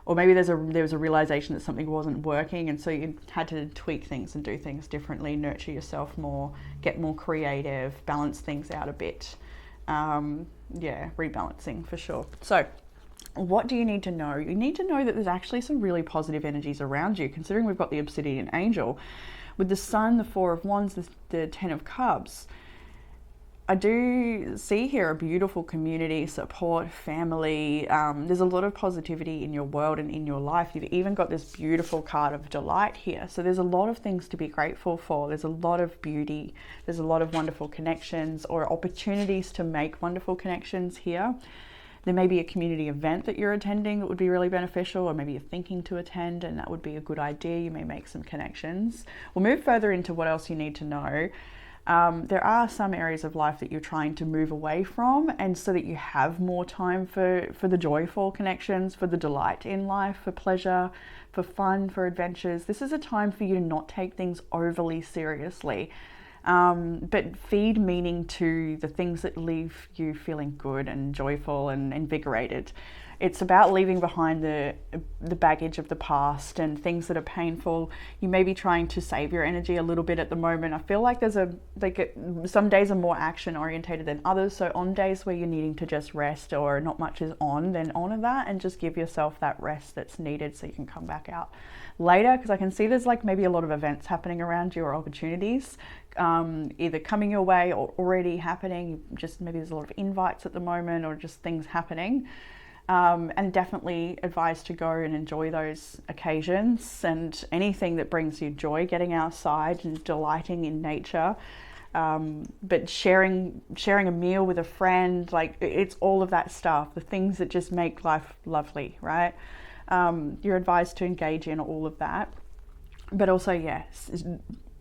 Or maybe there was a realization that something wasn't working, and so you had to tweak things and do things differently, nurture yourself more, get more creative, balance things out a bit. Yeah, rebalancing for sure. So what do you need to know? You need to know that there's actually some really positive energies around you, considering we've got the Obsidian Angel. With the Sun, the Four of Wands, the Ten of Cups, I do see here a beautiful community, support, family. There's a lot of positivity in your world and in your life. You've even got this beautiful card of delight here. So there's a lot of things to be grateful for. There's a lot of beauty. There's a lot of wonderful connections or opportunities to make wonderful connections here. There may be a community event that you're attending that would be really beneficial, or maybe you're thinking to attend and that would be a good idea. You may make some connections. We'll move further into what else you need to know. There are some areas of life that you're trying to move away from, and so that you have more time for the joyful connections, for the delight in life, for pleasure, for fun, for adventures. This is a time for you to not take things overly seriously, but feed meaning to the things that leave you feeling good and joyful and invigorated. It's about leaving behind the baggage of the past and things that are painful. You may be trying to save your energy a little bit at the moment. I feel like some days are more action orientated than others. So on days where you're needing to just rest or not much is on, then honor that and just give yourself that rest that's needed so you can come back out later. Because I can see there's like maybe a lot of events happening around you or opportunities, either coming your way or already happening. Just maybe there's a lot of invites at the moment or just things happening. And definitely advised to go and enjoy those occasions and anything that brings you joy, getting outside and delighting in nature. But sharing a meal with a friend, like it's all of that stuff, the things that just make life lovely, right? You're advised to engage in all of that. But also, yes,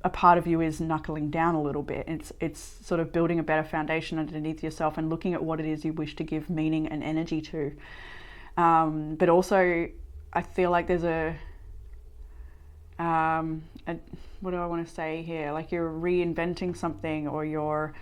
a part of you is knuckling down a little bit. It's sort of building a better foundation underneath yourself and looking at what it is you wish to give meaning and energy to. But also, I feel like there's what do I want to say here? Like you're reinventing something, or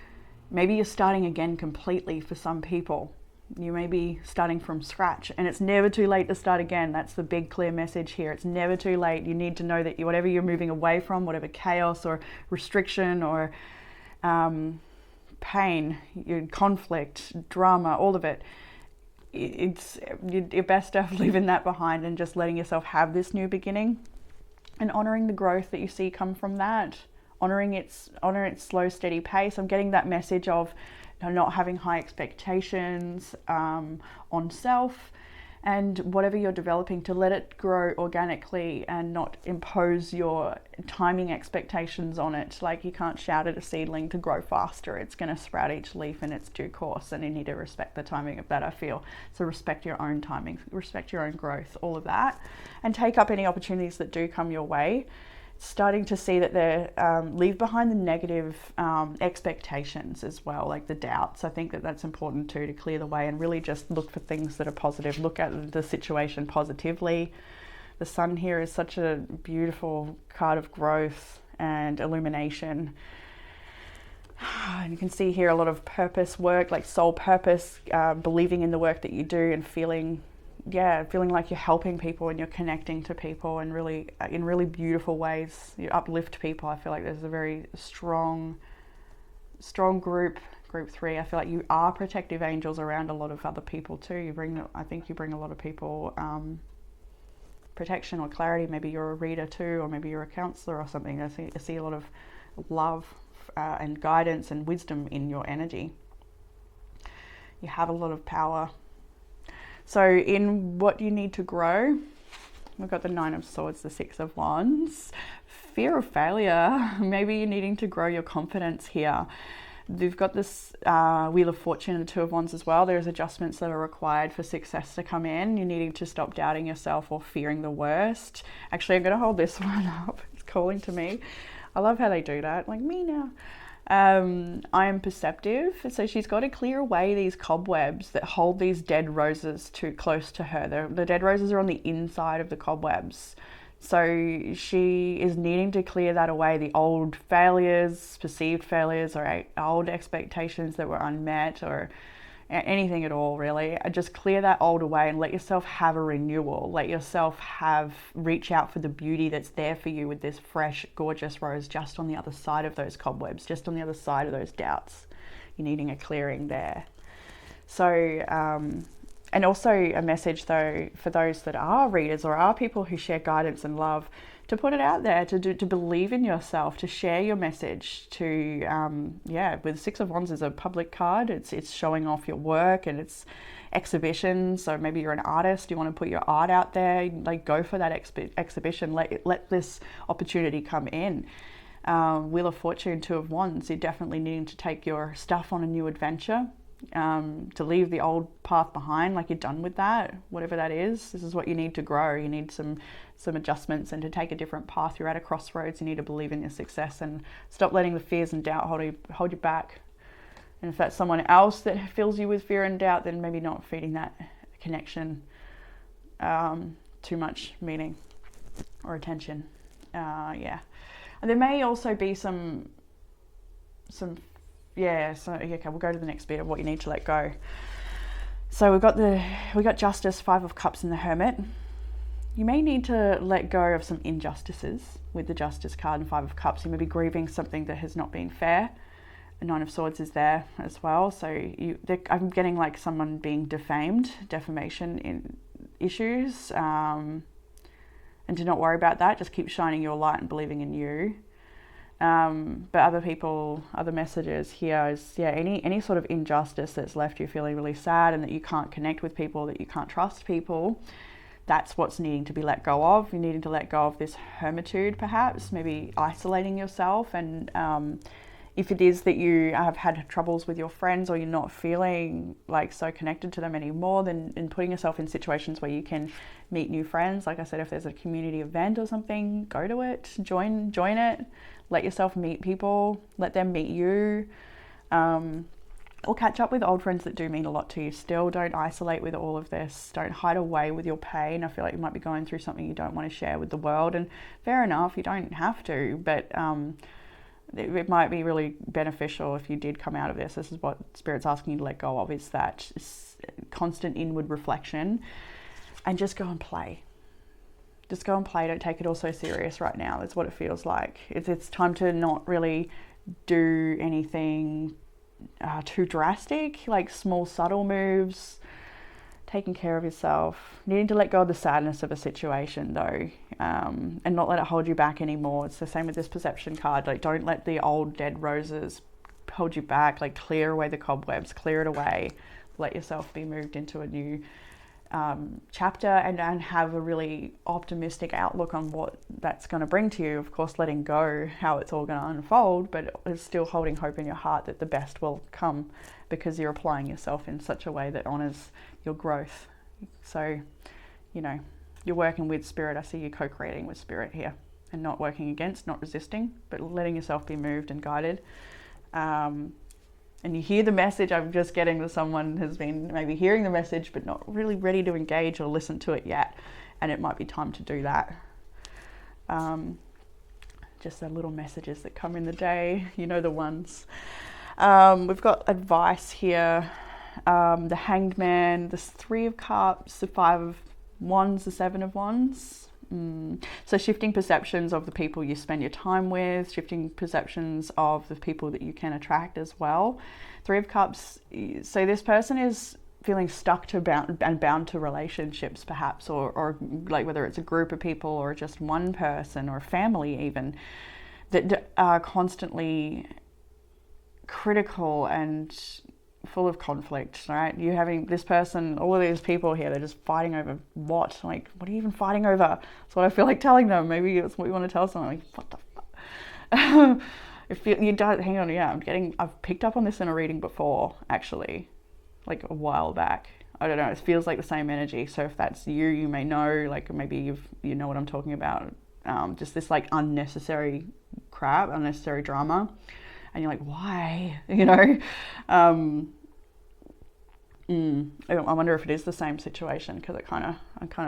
maybe you're starting again completely for some people. You may be starting from scratch, and it's never too late to start again. That's the big clear message here. It's never too late. You need to know that whatever you're moving away from, whatever chaos or restriction or pain, your conflict, drama, all of it, you're best off leaving that behind and just letting yourself have this new beginning and honoring the growth that you see come from that, honor its slow, steady pace. I'm getting that message of not having high expectations on self, and whatever you're developing, to let it grow organically and not impose your timing expectations on it. Like you can't shout at a seedling to grow faster. It's going to sprout each leaf in its due course, and you need to respect the timing of that, I feel. So respect your own timing, respect your own growth, all of that, and take up any opportunities that do come your way. Starting to see that they leave behind the negative expectations as well, like the doubts. I think that that's important too, to clear the way and really just look for things that are positive. Look at the situation positively. The Sun here is such a beautiful card of growth and illumination. And you can see here a lot of purpose work, like soul purpose, believing in the work that you do and feeling like you're helping people and you're connecting to people and really in really beautiful ways. You uplift people. I feel like there's a very strong group 3. I feel like you are protective angels around a lot of other people too. I think you bring a lot of people protection or clarity. Maybe you're a reader too, or maybe you're a counselor or something. I see a lot of love and guidance and wisdom in your energy. You have a lot of power. So in what you need to grow, we've got the Nine of Swords, the Six of Wands. Fear of failure. Maybe you're needing to grow your confidence here. They've got this Wheel of Fortune and Two of Wands as well. There's adjustments that are required for success to come in. You're needing to stop doubting yourself or fearing the worst. Actually, I'm going to hold this one up. It's calling to me. I love how they do that. Like me now. I am perceptive. So she's got to clear away these cobwebs that hold these dead roses too close to her. The dead roses are on the inside of the cobwebs. So she is needing to clear that away, the old failures, perceived failures, or old expectations that were unmet, or anything at all, really. Just clear that old away and let yourself have a renewal. Let yourself reach out for the beauty that's there for you with this fresh, gorgeous rose just on the other side of those cobwebs, just on the other side of those doubts. You're needing a clearing there. So, and also a message, though, for those that are readers or are people who share guidance and love, to put it out there, to believe in yourself, to share your message, with Six of Wands is a public card. It's showing off your work and it's exhibition. So maybe you're an artist, you want to put your art out there, like go for that exhibition. Let this opportunity come in. Wheel of Fortune, Two of Wands, you're definitely needing to take your stuff on a new adventure. To leave the old path behind, like you're done with that, whatever that is. This is what you need to grow. You need some adjustments and to take a different path. You're at a crossroads. You need to believe in your success and stop letting the fears and doubt hold you back. And if that's someone else that fills you with fear and doubt, then maybe not feeding that connection too much meaning or attention. And there may also be some okay, we'll go to the next bit of what you need to let go. So we got Justice, Five of Cups, and the Hermit. You may need to let go of some injustices with the Justice card and Five of Cups. You may be grieving something that has not been fair. The Nine of Swords is there as well. So I'm getting like someone being defamed, defamation in issues. And to not worry about that. Just keep shining your light and believing in you. But other messages here is, any sort of injustice that's left you feeling really sad and that you can't connect with people, that you can't trust people, that's what's needing to be let go of. You're needing to let go of this hermitude, perhaps, maybe isolating yourself. And if it is that you have had troubles with your friends or you're not feeling like so connected to them anymore, then putting yourself in situations where you can meet new friends. Like I said, if there's a community event or something, go to it, join it. Let yourself meet people, let them meet you, or catch up with old friends that do mean a lot to you still. Don't isolate with all of this. Don't hide away with your pain. I feel like you might be going through something you don't want to share with the world, and fair enough, you don't have to, but it might be really beneficial if you did come out of this. This is what Spirit's asking you to let go of, is that constant inward reflection, and just go and play. Just go and play. Don't take it all so serious right now. That's what it feels like. It's time to not really do anything too drastic, like small, subtle moves. Taking care of yourself. Needing to let go of the sadness of a situation, though, and not let it hold you back anymore. It's the same with this perception card. Like, don't let the old dead roses hold you back. Like, clear away the cobwebs. Clear it away. Let yourself be moved into a new chapter and have a really optimistic outlook on what that's going to bring to you. Of course, letting go how it's all going to unfold, but it's still holding hope in your heart that the best will come, because you're applying yourself in such a way that honors your growth. So, you're working with Spirit. I see you co-creating with Spirit here, and not working against, not resisting, but letting yourself be moved and guided. And you hear the message. I'm just getting that someone has been maybe hearing the message but not really ready to engage or listen to it yet, and it might be time to do that. Just the little messages that come in the day, the ones. We've got advice here. The Hanged Man, the Three of Cups, the Five of Wands, the Seven of Wands. So shifting perceptions of the people you spend your time with, shifting perceptions of the people that you can attract as well. Three of Cups, so this person is feeling stuck to bound to relationships, perhaps, or like whether it's a group of people or just one person or family even, that are constantly critical and full of conflict, right? You're having this person, all of these people here, they're just fighting over what? Like, what are you even fighting over? That's what I feel like telling them. Maybe it's what you want to tell someone. Like, what the fuck? hang on, yeah, I've picked up on this in a reading before, actually, like a while back. I don't know, it feels like the same energy. So if that's you, you may know, like maybe you know what I'm talking about. Just this like unnecessary crap, unnecessary drama. And you're like, why? You know? I wonder if it is the same situation, because I kind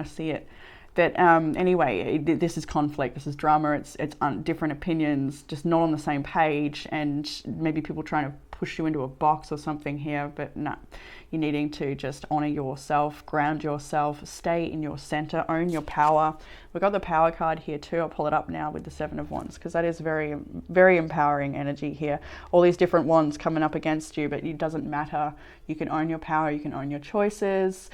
of see it. But anyway, this is conflict, this is drama, it's different opinions, just not on the same page, and maybe people trying to push you into a box or something here. But no, you're needing to just honor yourself, ground yourself, stay in your center, own your power. We've got the power card here too. I'll pull it up now with the 7 of Wands, because that is very, very empowering energy here. All these different wands coming up against you, but it doesn't matter. You can own your power, you can own your choices.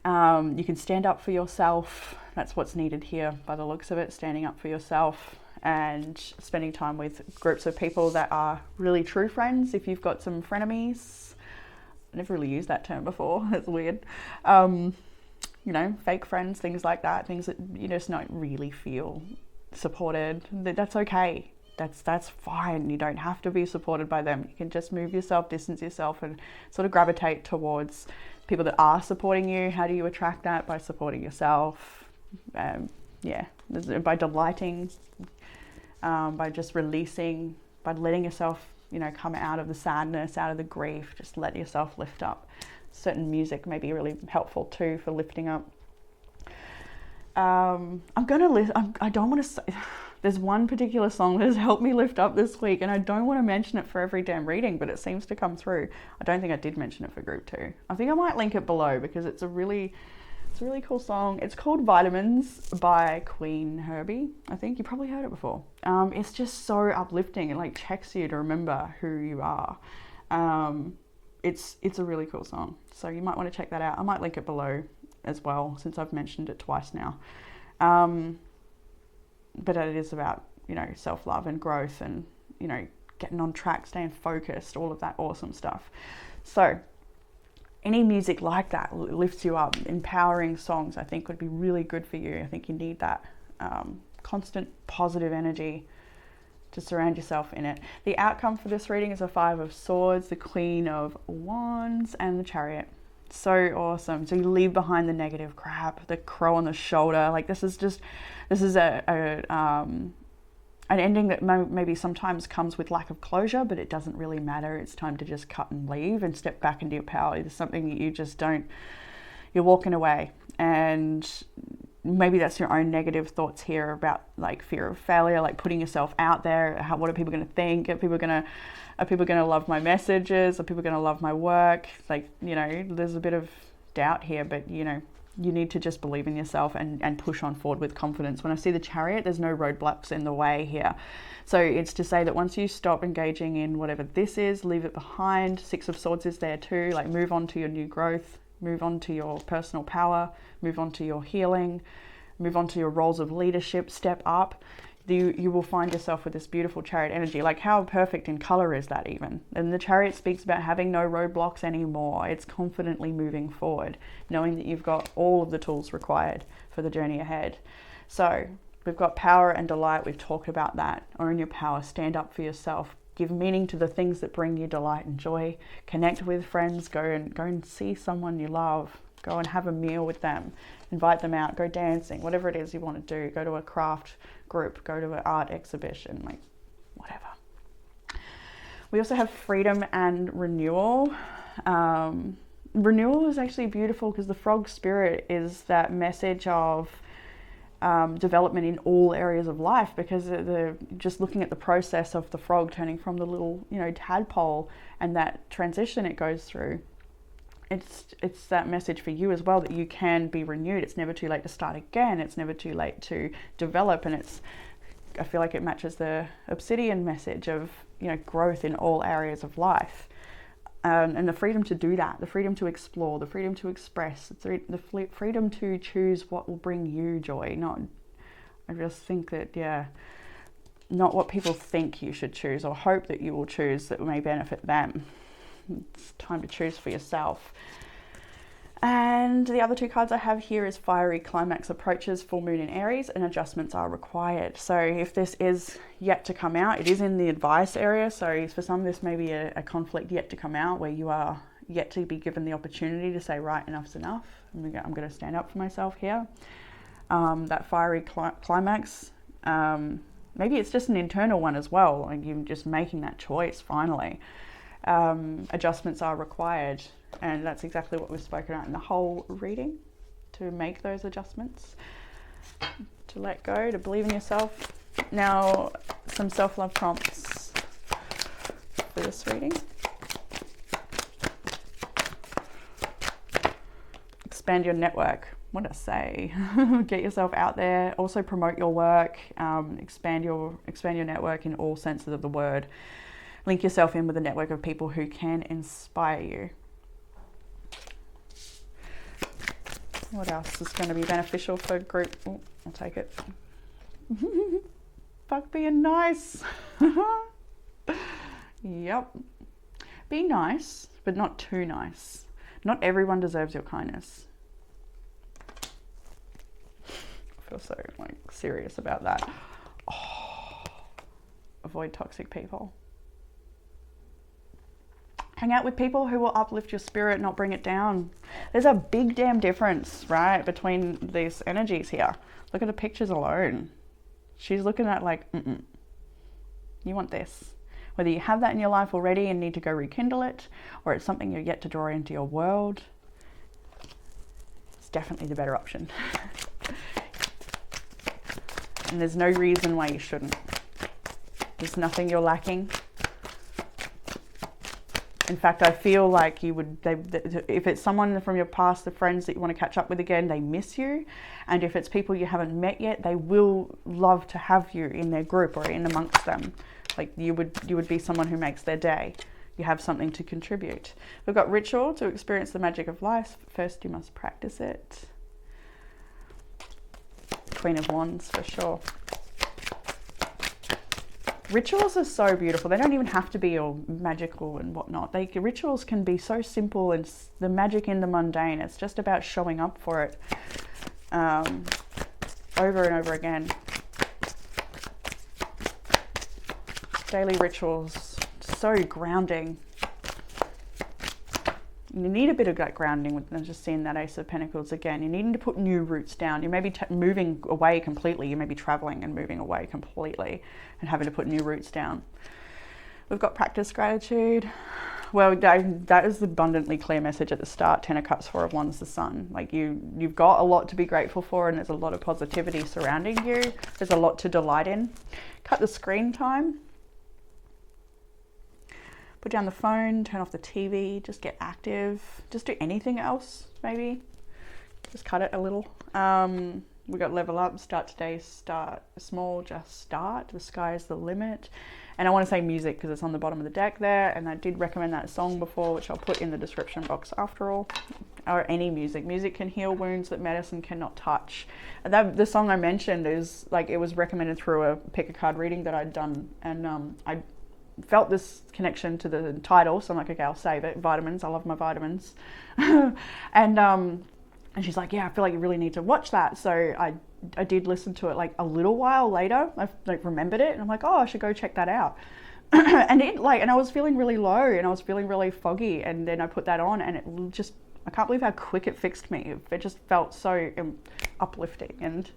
You can stand up for yourself. That's what's needed here by the looks of it, standing up for yourself and spending time with groups of people that are really true friends. If you've got some frenemies, I never really used that term before, that's weird. You know, fake friends, things like that, things that you just don't really feel supported, that's okay. That's fine. You don't have to be supported by them. You can just move yourself, distance yourself, and sort of gravitate towards people that are supporting you. How do you attract that? By supporting yourself. Yeah, by delighting, by just releasing, by letting yourself, you know, come out of the sadness, out of the grief. Just let yourself lift up. Certain music may be really helpful too for lifting up. I don't want to say. There's one particular song that has helped me lift up this week, and I don't want to mention it for every damn reading, but it seems to come through. I don't think I did mention it for group 2. I think I might link it below, because it's a really cool song. It's called Vitamins by Queen Herbie. I think you probably heard it before. It's just so uplifting. It like checks you to remember who you are. It's a really cool song. So you might want to check that out. I might link it below as well, since I've mentioned it twice now. But it is about, you know, self-love and growth and, you know, getting on track, staying focused, all of that awesome stuff. So any music like that lifts you up. Empowering songs, I think, would be really good for you. I think you need that constant positive energy to surround yourself in it. The outcome for this reading is a 5 of Swords, the Queen of Wands, and the Chariot. So awesome. So you leave behind the negative crap, the crow on the shoulder. Like this is an ending that maybe sometimes comes with lack of closure, but it doesn't really matter. It's time to just cut and leave and step back into your power. There's something that you just don't, you're walking away. And maybe that's your own negative thoughts here about like fear of failure, like putting yourself out there. What are people going to think? Are people going to love my messages? Are people going to love my work? Like, you know, there's a bit of doubt here, but you know, you need to just believe in yourself and push on forward with confidence. When I see the Chariot, there's no roadblocks in the way here. So it's to say that once you stop engaging in whatever this is, leave it behind. 6 of Swords is there too. Like move on to your new growth, move on to your personal power, move on to your healing, move on to your roles of leadership, step up. You will find yourself with this beautiful Chariot energy. Like how perfect in color is that even? And the Chariot speaks about having no roadblocks anymore. It's confidently moving forward, knowing that you've got all of the tools required for the journey ahead. So we've got power and delight. We've talked about that. Own your power, stand up for yourself, give meaning to the things that bring you delight and joy, connect with friends, go and see someone you love, go and have a meal with them, invite them out, go dancing, whatever it is you want to do, go to a craft group, go to an art exhibition, like whatever. We also have freedom and renewal. Renewal is actually beautiful because the frog spirit is that message of development in all areas of life, because just looking at the process of the frog turning from the little, you know, tadpole and that transition it goes through. It's that message for you as well, that you can be renewed. It's never too late to start again. It's never too late to develop. And I feel like it matches the obsidian message of, you know, growth in all areas of life. And the freedom to do that, the freedom to explore, the freedom to express, the freedom to choose what will bring you joy. I just think that, yeah, not what people think you should choose or hope that you will choose that may benefit them. It's time to choose for yourself. And the other two cards I have here is Fiery Climax approaches full moon in Aries and adjustments are required. So if this is yet to come out, it is in the advice area. So for some, this may be a conflict yet to come out where you are yet to be given the opportunity to say, right, enough's enough. I'm going to stand up for myself here. That fiery climax, maybe it's just an internal one as well. Like you're just making that choice finally. Adjustments are required. And that's exactly what we've spoken about in the whole reading, to make those adjustments, to let go, to believe in yourself. Now, some self-love prompts for this reading. Expand your network. What did I say? Get yourself out there. Also promote your work. Expand your network in all senses of the word. Link yourself in with a network of people who can inspire you. What else is going to be beneficial for group? Oh, I'll take it. Fuck being nice. Yep. Be nice, but not too nice. Not everyone deserves your kindness. I feel so serious about that. Oh. Avoid toxic people. Hang out with people who will uplift your spirit, not bring it down. There's a big damn difference, right, between these energies here. Look at the pictures alone. She's looking at you want this. Whether you have that in your life already and need to go rekindle it, or it's something you're yet to draw into your world, it's definitely the better option. And there's no reason why you shouldn't. There's nothing you're lacking. In fact, I feel like if it's someone from your past, the friends that you want to catch up with again, they miss you. And if it's people you haven't met yet, they will love to have you in their group or in amongst them. Like you would be someone who makes their day. You have something to contribute. We've got ritual to experience the magic of life. First, you must practice it. Queen of Wands for sure. Rituals are so beautiful. They don't even have to be all magical and whatnot. Rituals can be so simple, and the magic in the mundane. It's just about showing up for it over and over again. Daily rituals, so grounding. You need a bit of that grounding with just seeing that Ace of Pentacles again. You're needing to put new roots down. You may be moving away completely. You may be traveling and moving away completely and having to put new roots down. We've got practice gratitude. Well, that is the abundantly clear message at the start. 10 of Cups, 4 of Wands, the Sun. Like you've got a lot to be grateful for, and there's a lot of positivity surrounding you. There's a lot to delight in. Cut the screen time. Put down the phone, turn off the TV, just get active. Just do anything else, maybe. Just cut it a little. We got level up, start today, start small, just start. The sky is the limit. And I want to say music because it's on the bottom of the deck there. And I did recommend that song before, which I'll put in the description box after all. Or any music. Music can heal wounds that medicine cannot touch. And the song I mentioned is it was recommended through a pick a card reading that I'd done. And I felt this connection to the title, so I'm like, okay, I'll save it. Vitamins, I love my vitamins. And she's like, yeah, I feel like you really need to watch that. So I did listen to it a little while later. I remembered it, and I'm like, oh, I should go check that out. and I was feeling really low, and I was feeling really foggy, and then I put that on, and it just, I can't believe how quick it fixed me. It just felt so uplifting, and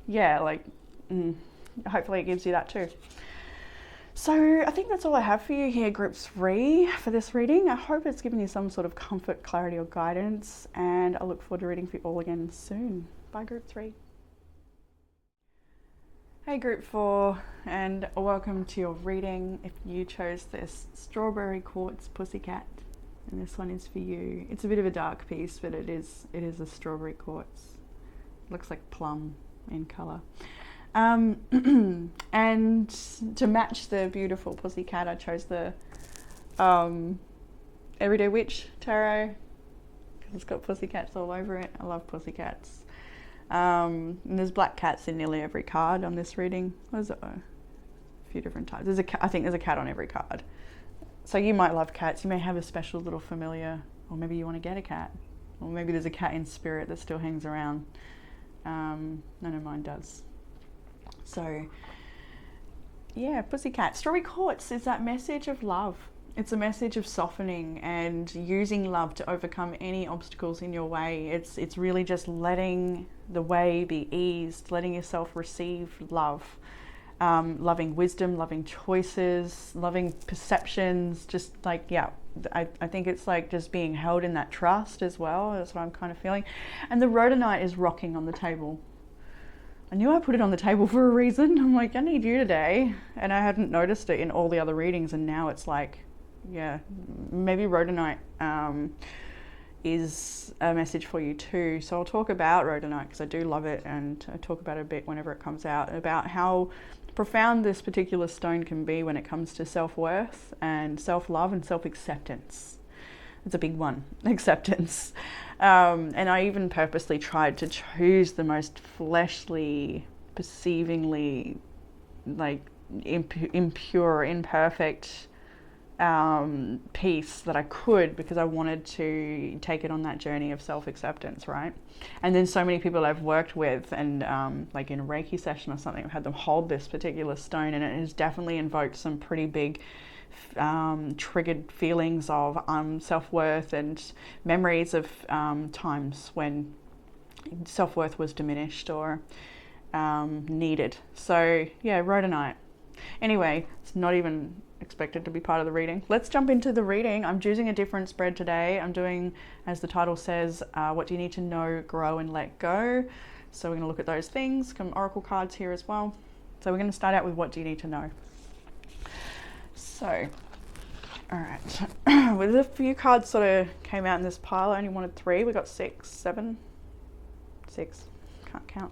yeah, hopefully it gives you that too. So I think that's all I have for you here, Group 3, for this reading. I hope it's given you some sort of comfort, clarity, or guidance, and I look forward to reading for you all again soon. Bye, Group 3. Hey, Group 4, and welcome to your reading. If you chose this Strawberry Quartz Pussycat, and this one is for you. It's a bit of a dark piece, but it is a strawberry quartz. It looks like plum in colour. And to match the beautiful pussycat, I chose the Everyday Witch Tarot because it's got pussycats all over it. I love pussycats. And there's black cats in nearly every card on this reading. There's a few different types. I think there's a cat on every card. So you might love cats. You may have a special little familiar, or maybe you want to get a cat, Or maybe there's a cat in spirit that still hangs around. None of mine does. So, yeah, pussycat. Strawberry quartz is that message of love. It's a message of softening and using love to overcome any obstacles in your way. It's really just letting the way be eased, letting yourself receive love. Loving wisdom, loving choices, loving perceptions, just like, yeah, I think it's like just being held in that trust as well. That's what I'm kind of feeling. And the rhodonite is rocking on the table. I knew I put it on the table for a reason. I'm like, I need you today. And I hadn't noticed it in all the other readings. And now it's like, yeah, maybe rhodonite is a message for you too. So I'll talk about rhodonite because I do love it, and I talk about it a bit whenever it comes out, about how profound this particular stone can be when it comes to self-worth and self-love and self-acceptance. It's a big one, acceptance. And I even purposely tried to choose the most fleshly, perceivingly, like impure, imperfect piece that I could, because I wanted to take it on that journey of self-acceptance, right? And then so many people I've worked with, and like in a Reiki session or something, I've had them hold this particular stone, and it has definitely invoked some pretty big triggered feelings of self-worth and memories of times when self-worth was diminished or needed. So yeah, rhodonite. Anyway, it's not even expected to be part of the reading. Let's jump into the reading. I'm choosing a different spread today. I'm doing, as the title says, what do you need to know, grow and let go. So we're going to look at those things. Some oracle cards here as well. So we're going to start out with what do you need to know. So, all right. With a few cards sort of came out in this pile. I only wanted 3. We got 6, 7, 6. Can't count.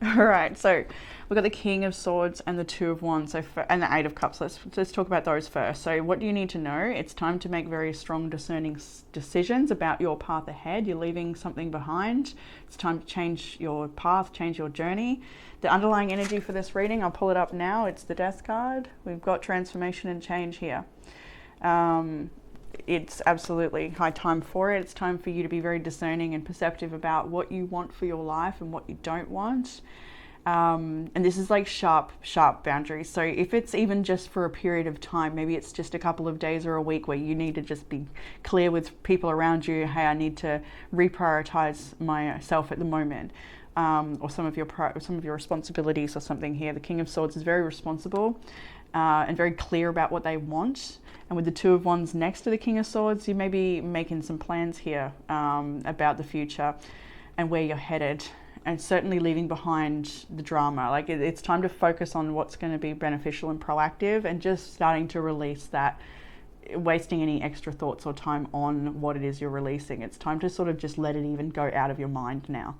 All right, so we've got the King of Swords and the Two of Wands, and the Eight of Cups. Let's talk about those first. So what do you need to know? It's time to make very strong, discerning decisions about your path ahead. You're leaving something behind. It's time to change your path, change your journey. The underlying energy for this reading, I'll pull it up now. It's the Death card. We've got transformation and change here. It's absolutely high time for it. It's time for you to be very discerning and perceptive about what you want for your life and what you don't want. And this is like sharp boundaries. So if it's even just for a period of time, maybe it's just a couple of days or a week where you need to just be clear with people around you, hey, I need to reprioritize myself at the moment. Or some of your responsibilities or something here. The King of Swords is very responsible and very clear about what they want. And with the Two of Wands next to the King of Swords, you may be making some plans here about the future and where you're headed, and certainly leaving behind the drama. Like it's time to focus on what's going to be beneficial and proactive, and just starting to release that, wasting any extra thoughts or time on what it is you're releasing. It's time to sort of just let it even go out of your mind now.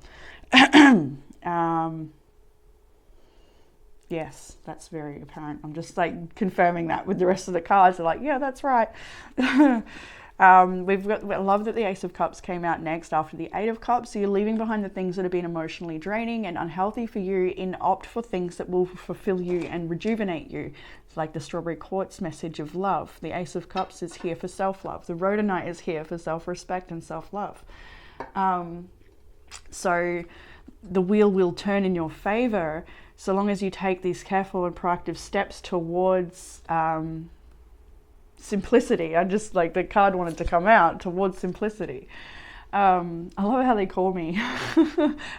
Yes, that's very apparent. I'm just like confirming that with the rest of the cards. They're like, yeah, that's right. I love that the Ace of Cups came out next after the Eight of Cups. So you're leaving behind the things that have been emotionally draining and unhealthy for you, and opt for things that will fulfill you and rejuvenate you. It's like the Strawberry Quartz message of love. The Ace of Cups is here for self-love. The Rhodonite is here for self-respect and self-love. So the wheel will turn in your favor so long as you take these careful and proactive steps towards simplicity. I just, like, the card wanted to come out, towards simplicity. I love how they call me.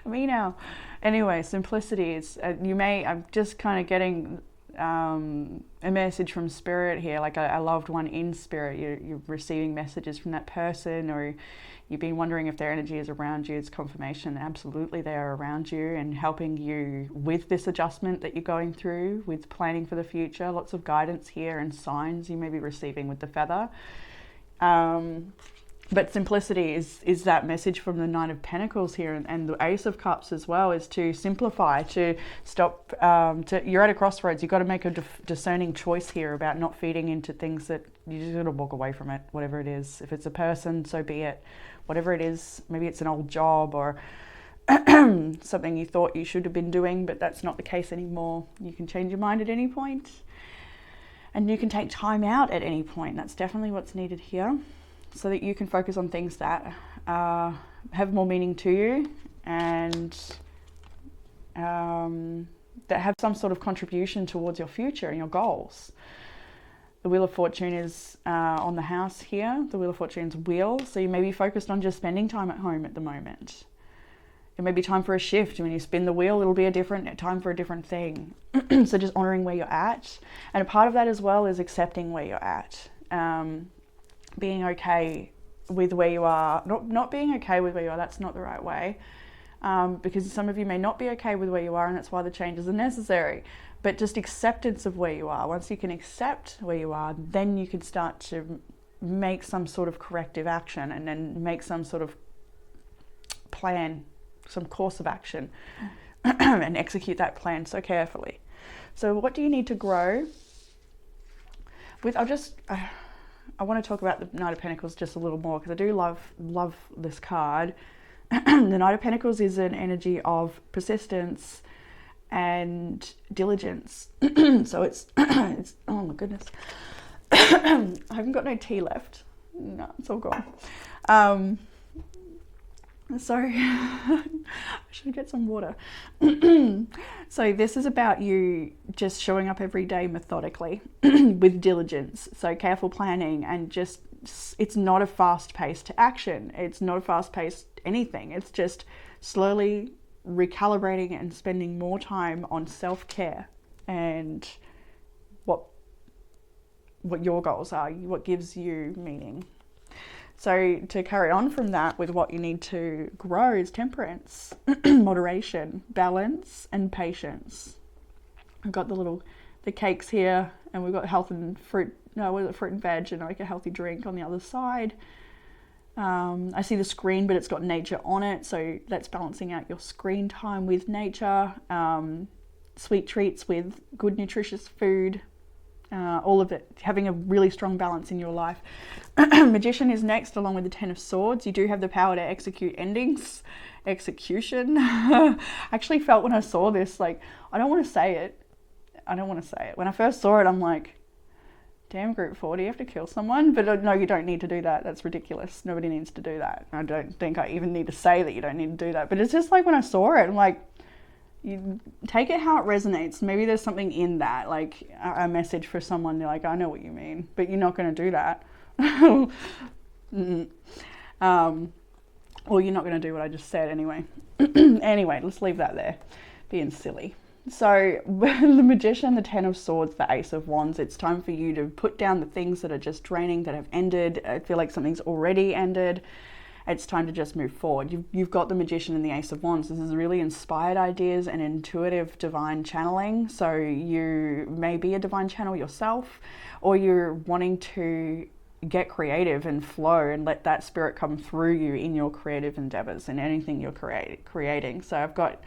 Me now. Anyway, simplicity is, I'm just kind of getting a message from spirit here, like a loved one in spirit. You're receiving messages from that person, or you've been wondering if their energy is around you. It's confirmation. Absolutely, they are around you and helping you with this adjustment that you're going through, with planning for the future. Lots of guidance here and signs you may be receiving with the feather. But simplicity is that message from the Knight of Pentacles here, and the Ace of Cups as well, is to simplify, to stop. You're at a crossroads. You've got to make a discerning choice here about not feeding into things that you just got to walk away from it, whatever it is. If it's a person, so be it. Whatever it is, maybe it's an old job or something you thought you should have been doing, but that's not the case anymore. You can change your mind at any point, and you can take time out at any point. That's definitely what's needed here. so that you can focus on things that have more meaning to you, and that have some sort of contribution towards your future and your goals. The Wheel of Fortune is on the house here. The Wheel of Fortune's wheel. So you may be focused on just spending time at home at the moment. It may be time for a shift. When you spin the wheel, it'll be a different time for a different thing. So just honoring where you're at. And a part of that as well is accepting where you're at. Being okay with where you are. Not being okay with where you are, that's not the right way. Because some of you may not be okay with where you are, and that's why the changes are necessary. But just acceptance of where you are. Once you can accept where you are, then you can start to make some sort of corrective action, and then make some sort of plan, some course of action, and execute that plan so carefully. So what do you need to grow with? I want to talk about the Knight of Pentacles just a little more, because I do love this card. The Knight of Pentacles is an energy of persistence and diligence. So it's oh my goodness. I haven't got no tea left. No, it's all gone. Sorry. I should get some water. So this is about you just showing up every day methodically with diligence. So careful planning, and just, it's not a fast-paced action. It's not a fast-paced anything. It's just slowly recalibrating and spending more time on self-care and what your goals are, what gives you meaning. So to carry on from that, with what you need to grow is temperance, moderation, balance, and patience. I've got the cakes here, and we've got health and fruit, fruit and veg, and like a healthy drink on the other side. I see the screen, but it's got nature on it, so that's balancing out your screen time with nature. Sweet treats with good nutritious food, all of it, having a really strong balance in your life. Magician is next, along with the Ten of Swords. You do have the power to execute endings, execution. I actually felt when I saw this, like, I don't want to say it. When I first saw it, I'm like, damn, group 4, do you have to kill someone? But no, you don't need to do that. That's ridiculous. Nobody needs to do that. I don't think I even need to say that you don't need to do that. But it's just like, when I saw it, I'm like, you take it how it resonates. Maybe there's something in that, like a message for someone. You're like, I know what you mean, but you're not going to do that. Or you're not going to do what I just said anyway. Anyway, let's leave that there. Being silly. So the Magician, the Ten of Swords, the Ace of Wands, it's time for you to put down the things that are just draining, that have ended. I feel like something's already ended. It's time to just move forward. You've got the Magician and the Ace of Wands. This is really inspired ideas and intuitive divine channeling. So you may be a divine channel yourself, or you're wanting to get creative and flow and let that spirit come through you in your creative endeavors and anything you're creating. So I've got,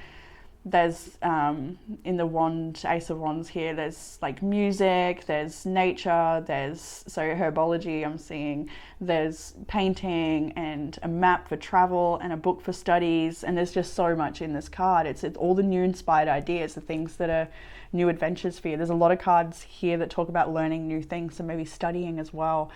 there's in the Ace of Wands here, there's like music, there's nature, there's, so herbology I'm seeing, there's painting and a map for travel and a book for studies, and there's just so much in this card. It's all the new inspired ideas, the things that are new adventures for you. There's a lot of cards here that talk about learning new things, so maybe studying as well.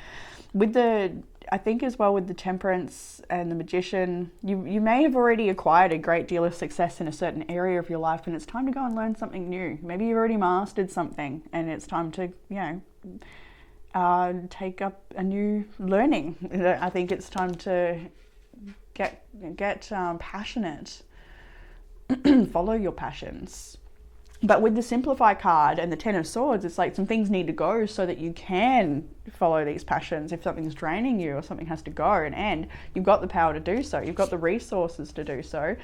With the, I think as well with the Temperance and the Magician, you may have already acquired a great deal of success in a certain area of your life, and it's time to go and learn something new. Maybe you've already mastered something, and it's time to, take up a new learning. I think it's time to get passionate, follow your passions. But with the Simplify card and the Ten of Swords, it's like some things need to go so that you can follow these passions. If something's draining you or something has to go and end, you've got the power to do so. You've got the resources to do so.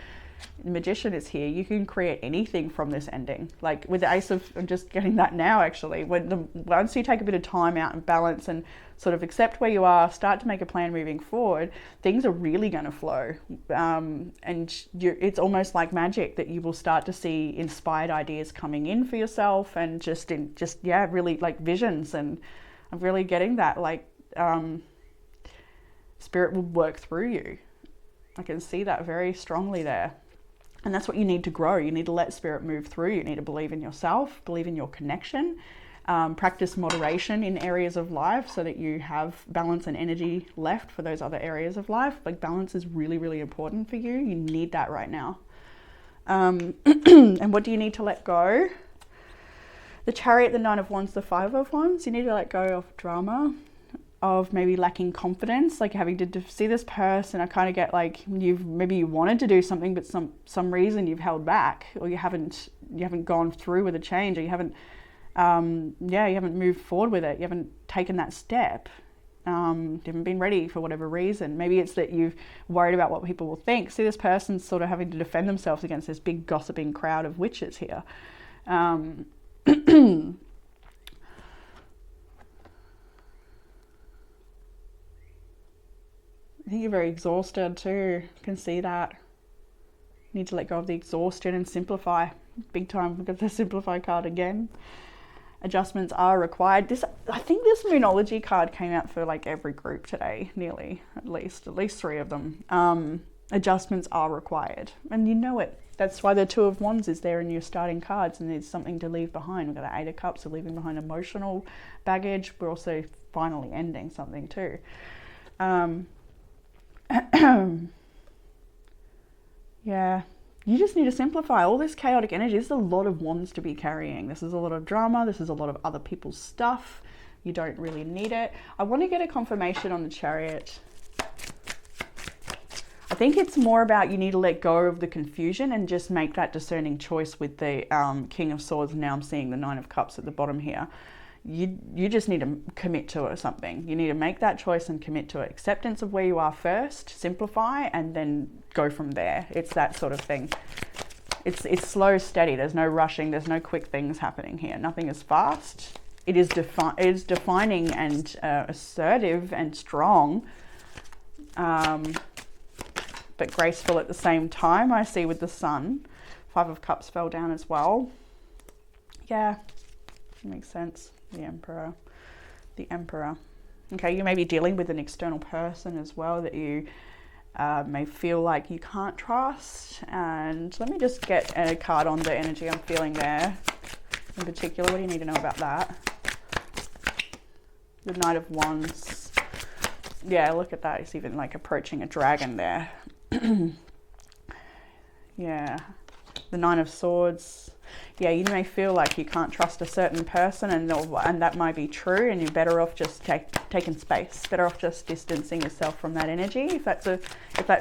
The Magician is here. You can create anything from this ending. Like with the Ace of, I'm just getting that now actually. Once you take a bit of time out and balance and sort of accept where you are, start to make a plan moving forward, things are really going to flow. It's almost like magic that you will start to see inspired ideas coming in for yourself, and really like visions. And I'm really getting that, like, spirit will work through you. I can see that very strongly there. And that's what you need to grow. You need to let spirit move through. You need to believe in yourself, believe in your connection, Practice moderation in areas of life so that you have balance and energy left for those other areas of life. Like balance is really, really important for you. You need that right now. And what do you need to let go? The Chariot, the Nine of Wands, the Five of Wands. You need to let go of drama, of maybe lacking confidence, like having to see this person. I kind of get like you wanted to do something, but some reason you've held back, or you haven't gone through with a change, or you haven't moved forward with it. You haven't taken that step. You haven't been ready for whatever reason. Maybe it's that you've worried about what people will think. See, this person's sort of having to defend themselves against this big gossiping crowd of witches here. I think you're very exhausted too. I can see that. You need to let go of the exhaustion and simplify. Big time. We've got the simplify card again. Adjustments are required. I think this Moonology card came out for like every group today, nearly, at least 3 of them. Adjustments are required, and you know it. That's why the Two of Wands is there in your starting cards, and there's something to leave behind. We've got the Eight of Cups, so leaving behind emotional baggage. We're also finally ending something too. Yeah, you just need to simplify all this chaotic energy. This is a lot of wands to be carrying. This is a lot of drama. This is a lot of other people's stuff. You don't really need it. I want to get a confirmation on the Chariot. I think it's more about you need to let go of the confusion and just make that discerning choice with the King of Swords. Now I'm seeing the Nine of Cups at the bottom here. You just need to commit to it or something. You need to make that choice and commit to it. Acceptance of where you are first, simplify, and then go from there. It's that sort of thing. It's slow, steady. There's no rushing. There's no quick things happening here. Nothing is fast. It is defining and assertive and strong, but graceful at the same time. I see with the Sun. Five of Cups fell down as well. Yeah, makes sense. The Emperor. Okay, you may be dealing with an external person as well that you may feel like you can't trust. And let me just get a card on the energy I'm feeling there. In particular, what do you need to know about that? The Knight of Wands. Yeah, look at that. It's even like approaching a dragon there. Yeah. The Nine of Swords. Yeah, you may feel like you can't trust a certain person, and that might be true, and you're better off just taking space, better off just distancing yourself from that energy. If that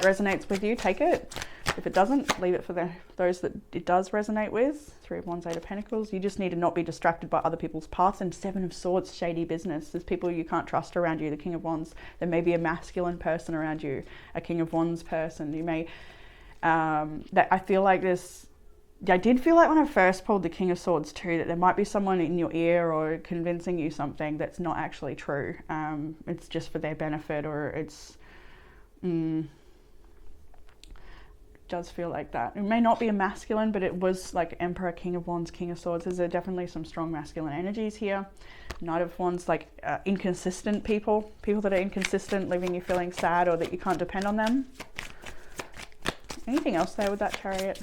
resonates with you, take it. If it doesn't, leave it for those that it does resonate with. Three of Wands, Eight of Pentacles. You just need to not be distracted by other people's paths. And Seven of Swords, shady business. There's people you can't trust around you. The King of Wands. There may be a masculine person around you, a King of Wands person. You may. I feel like this. I did feel like when I first pulled the King of Swords too, that there might be someone in your ear or convincing you something that's not actually true. It's just for their benefit, or it's does feel like that. It may not be a masculine, but it was like Emperor, King of Wands, King of Swords. There's definitely some strong masculine energies here. Knight of Wands, like inconsistent people that are inconsistent, leaving you feeling sad or that you can't depend on them. Anything else there with that Chariot?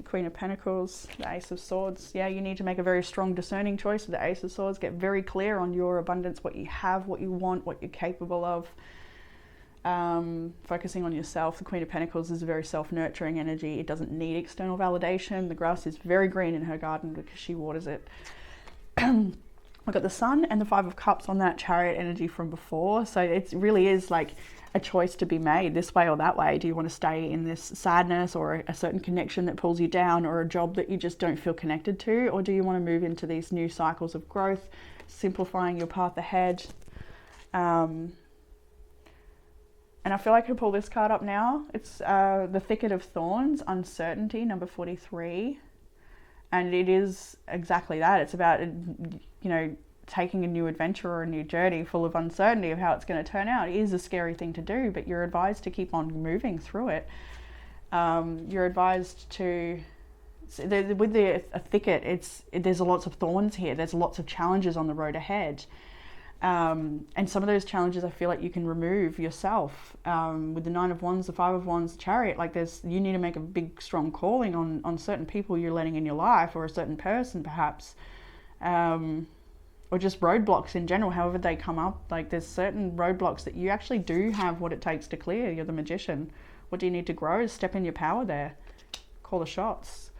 Queen of Pentacles, the Ace of Swords. Yeah, you need to make a very strong discerning choice with the Ace of Swords. Get very clear on your abundance, what you have, what you want, what you're capable of. Focusing on yourself. The Queen of Pentacles is a very self-nurturing energy. It doesn't need external validation. The grass is very green in her garden because she waters it. I've got the Sun and the Five of Cups on that Chariot energy from before. So it really is like a choice to be made this way or that way. Do you want to stay in this sadness or a certain connection that pulls you down, or a job that you just don't feel connected to? Or do you want to move into these new cycles of growth, simplifying your path ahead? And I feel like I can pull this card up now. It's the Thicket of Thorns, Uncertainty, number 43. And it is exactly that. It's about, taking a new adventure or a new journey full of uncertainty of how it's going to turn out. It is a scary thing to do, but you're advised to keep on moving through it. You're advised to, with a thicket, there's lots of thorns here. There's lots of challenges on the road ahead. And some of those challenges I feel like you can remove yourself. With the Nine of Wands, the Five of Wands, the Chariot, like you need to make a big, strong calling on certain people you're letting in your life, or a certain person perhaps, or just roadblocks in general, however they come up. Like there's certain roadblocks that you actually do have what it takes to clear. You're the magician. What do you need to grow? Step in your power there. Call the shots.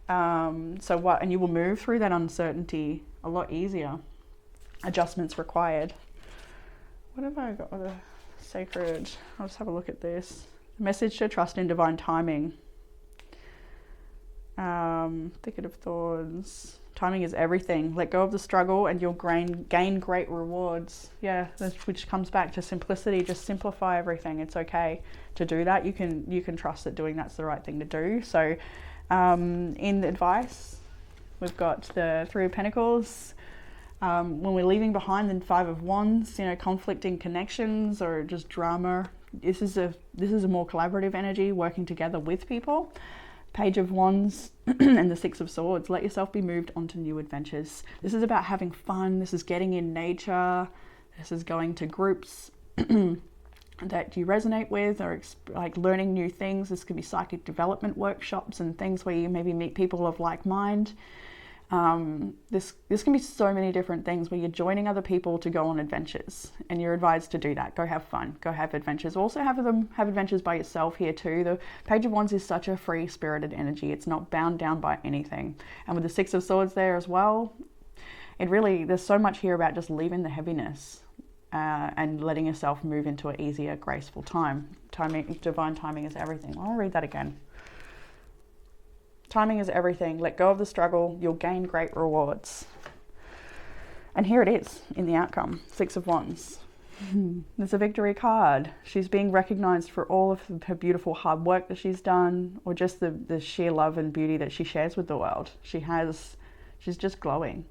And you will move through that uncertainty a lot easier. Adjustments required. What have I got with a sacred? I'll just have a look at this. Message to trust in divine timing. Thicket of Thorns. Timing is everything. Let go of the struggle and you'll gain great rewards. Yeah, which comes back to simplicity. Just simplify everything. It's okay to do that. You can trust that doing that's the right thing to do. So in the advice, we've got the Three of Pentacles. When we're leaving behind the Five of Wands, conflicting connections or just drama, this is a more collaborative energy, working together with people. Page of Wands and the Six of Swords. Let yourself be moved onto new adventures. This is about having fun. This is getting in nature. This is going to groups that you resonate with, or like learning new things. This could be psychic development workshops and things where you maybe meet people of like mind. This can be so many different things where you're joining other people to go on adventures, and you're advised to do that. Go have fun, go have adventures. Also have adventures by yourself here too. The Page of Wands is such a free spirited energy. It's not bound down by anything. And with the Six of Swords there as well, there's so much here about just leaving the heaviness and letting yourself move into an easier, graceful time. Divine timing is everything. I'll read that again. Timing is everything. Let go of the struggle. You'll gain great rewards. And here it is in the outcome. Six of Wands. There's a victory card. She's being recognized for all of her beautiful hard work that she's done, or just the sheer love and beauty that she shares with the world. She's just glowing.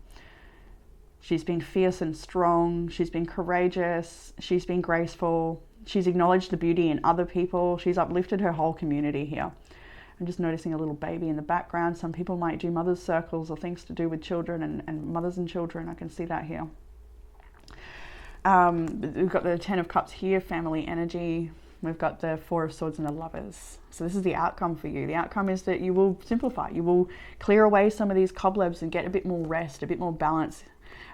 She's been fierce and strong. She's been courageous. She's been graceful. She's acknowledged the beauty in other people. She's uplifted her whole community here. I'm just noticing a little baby in the background. Some people might do mother's circles or things to do with children and mothers and children. I can see that here. We've got the Ten of Cups here, family energy. We've got the Four of Swords and the Lovers. So this is the outcome for you. The outcome is that you will simplify. You will clear away some of these cobwebs and get a bit more rest, a bit more balance,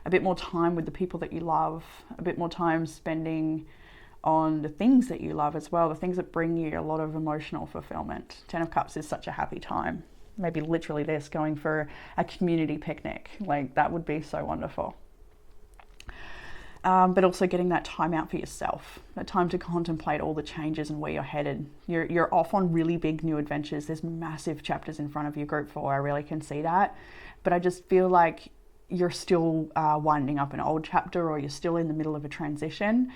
a bit more time with the people that you love, a bit more time spending on the things that you love as well, the things that bring you a lot of emotional fulfillment. Ten of Cups is such a happy time. Maybe literally this, going for a community picnic. Like that would be so wonderful. But also getting that time out for yourself, that time to contemplate all the changes and where you're headed. You're off on really big new adventures. There's massive chapters in front of you, Group 4. I really can see that. But I just feel like you're still winding up an old chapter, or you're still in the middle of a transition.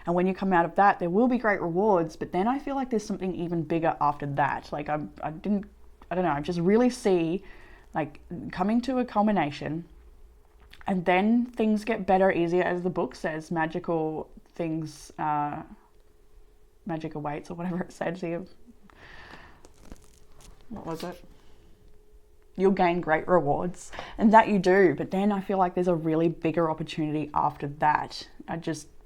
And when you come out of that, there will be great rewards, but then I feel like there's something even bigger after that. Like I don't know, I just really see like coming to a culmination, and then things get better, easier, as the book says, magical things, magic awaits, or whatever it says here. What was it? You'll gain great rewards, and that you do, but then I feel like there's a really bigger opportunity after that.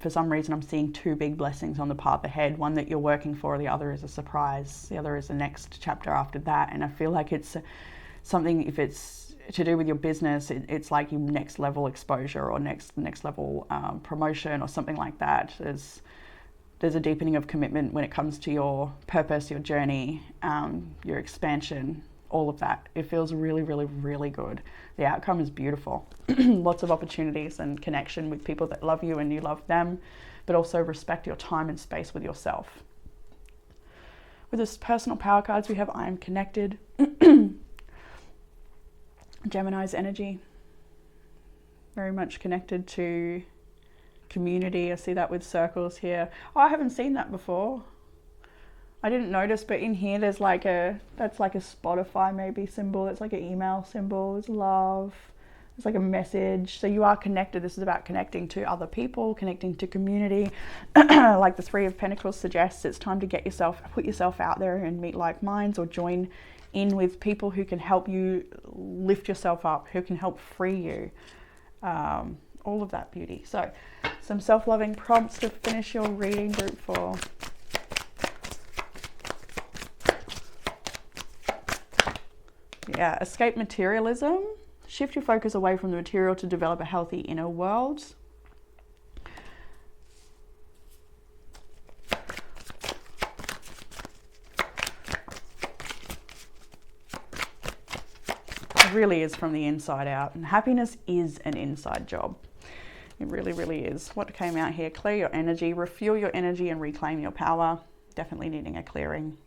For some reason, I'm seeing two big blessings on the path ahead, one that you're working for, the other is a surprise, the other is the next chapter after that. And I feel like it's something, if it's to do with your business, it's like your next level exposure, or next level promotion, or something like that. There's a deepening of commitment when it comes to your purpose, your journey, your expansion, all of that. It feels really, really, really good. The outcome is beautiful. Lots of opportunities and connection with people that love you and you love them, but also respect your time and space with yourself. With this personal power cards, we have I am connected. Gemini's energy, very much connected to community. I see that with circles here. Oh, I haven't seen that before. I didn't notice, but in here there's that's like a Spotify maybe symbol. It's like an email symbol. It's love. It's like a message. So you are connected. This is about connecting to other people, connecting to community. Like the Three of Pentacles suggests, it's time to put yourself out there and meet like minds, or join in with people who can help you lift yourself up, who can help free you. All of that beauty. So Some self-loving prompts to finish your reading, group 4. Yeah, escape materialism. Shift your focus away from the material to develop a healthy inner world. It really is from the inside out, and happiness is an inside job. It really, really is. What came out here? Clear your energy, refuel your energy, and reclaim your power. Definitely needing a clearing.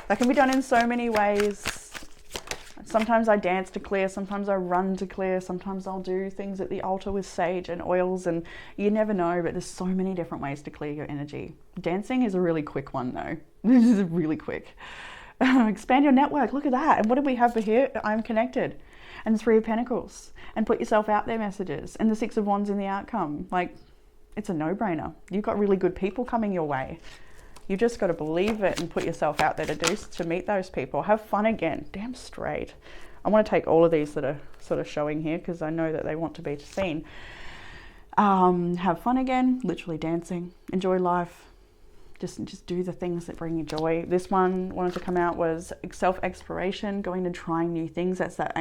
That can be done in so many ways. Sometimes I dance to clear, sometimes I run to clear, sometimes I'll do things at the altar with sage and oils, and you never know, but there's so many different ways to clear your energy. Dancing is a really quick one though. This is really quick. Expand your network, look at that. And what do we have for here? I'm connected. And the 3 of Pentacles. And put yourself out there messages. And the 6 of Wands in the outcome. Like, it's a no-brainer. You've got really good people coming your way. You just got to believe it and put yourself out there to meet those people. Have fun again. Damn straight. I want to take all of these that are sort of showing here because I know that they want to be seen. Have fun again. Literally dancing. Enjoy life. Just do the things that bring you joy. This one wanted to come out was self-exploration, going and trying new things. That's that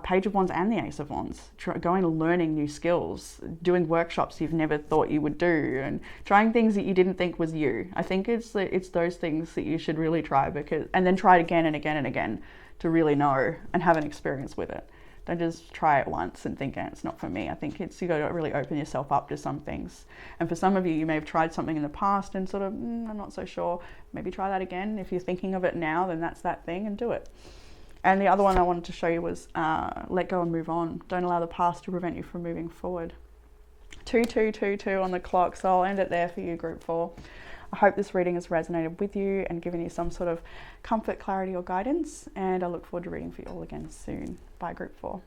Page of Wands and the Ace of Wands. Going and learning new skills, doing workshops you've never thought you would do, and trying things that you didn't think was you. I think it's those things that you should really try, and then try it again and again and again to really know and have an experience with it. Don't just try it once and think it's not for me. I think you got to really open yourself up to some things. And for some of you, you may have tried something in the past and sort of, I'm not so sure. Maybe try that again. If you're thinking of it now, then that's that thing, and do it. And the other one I wanted to show you was let go and move on. Don't allow the past to prevent you from moving forward. 2222 on the clock, so I'll end it there for you, group 4. I hope this reading has resonated with you and given you some sort of comfort, clarity, or guidance. And I look forward to reading for you all again soon. Bye, group 4.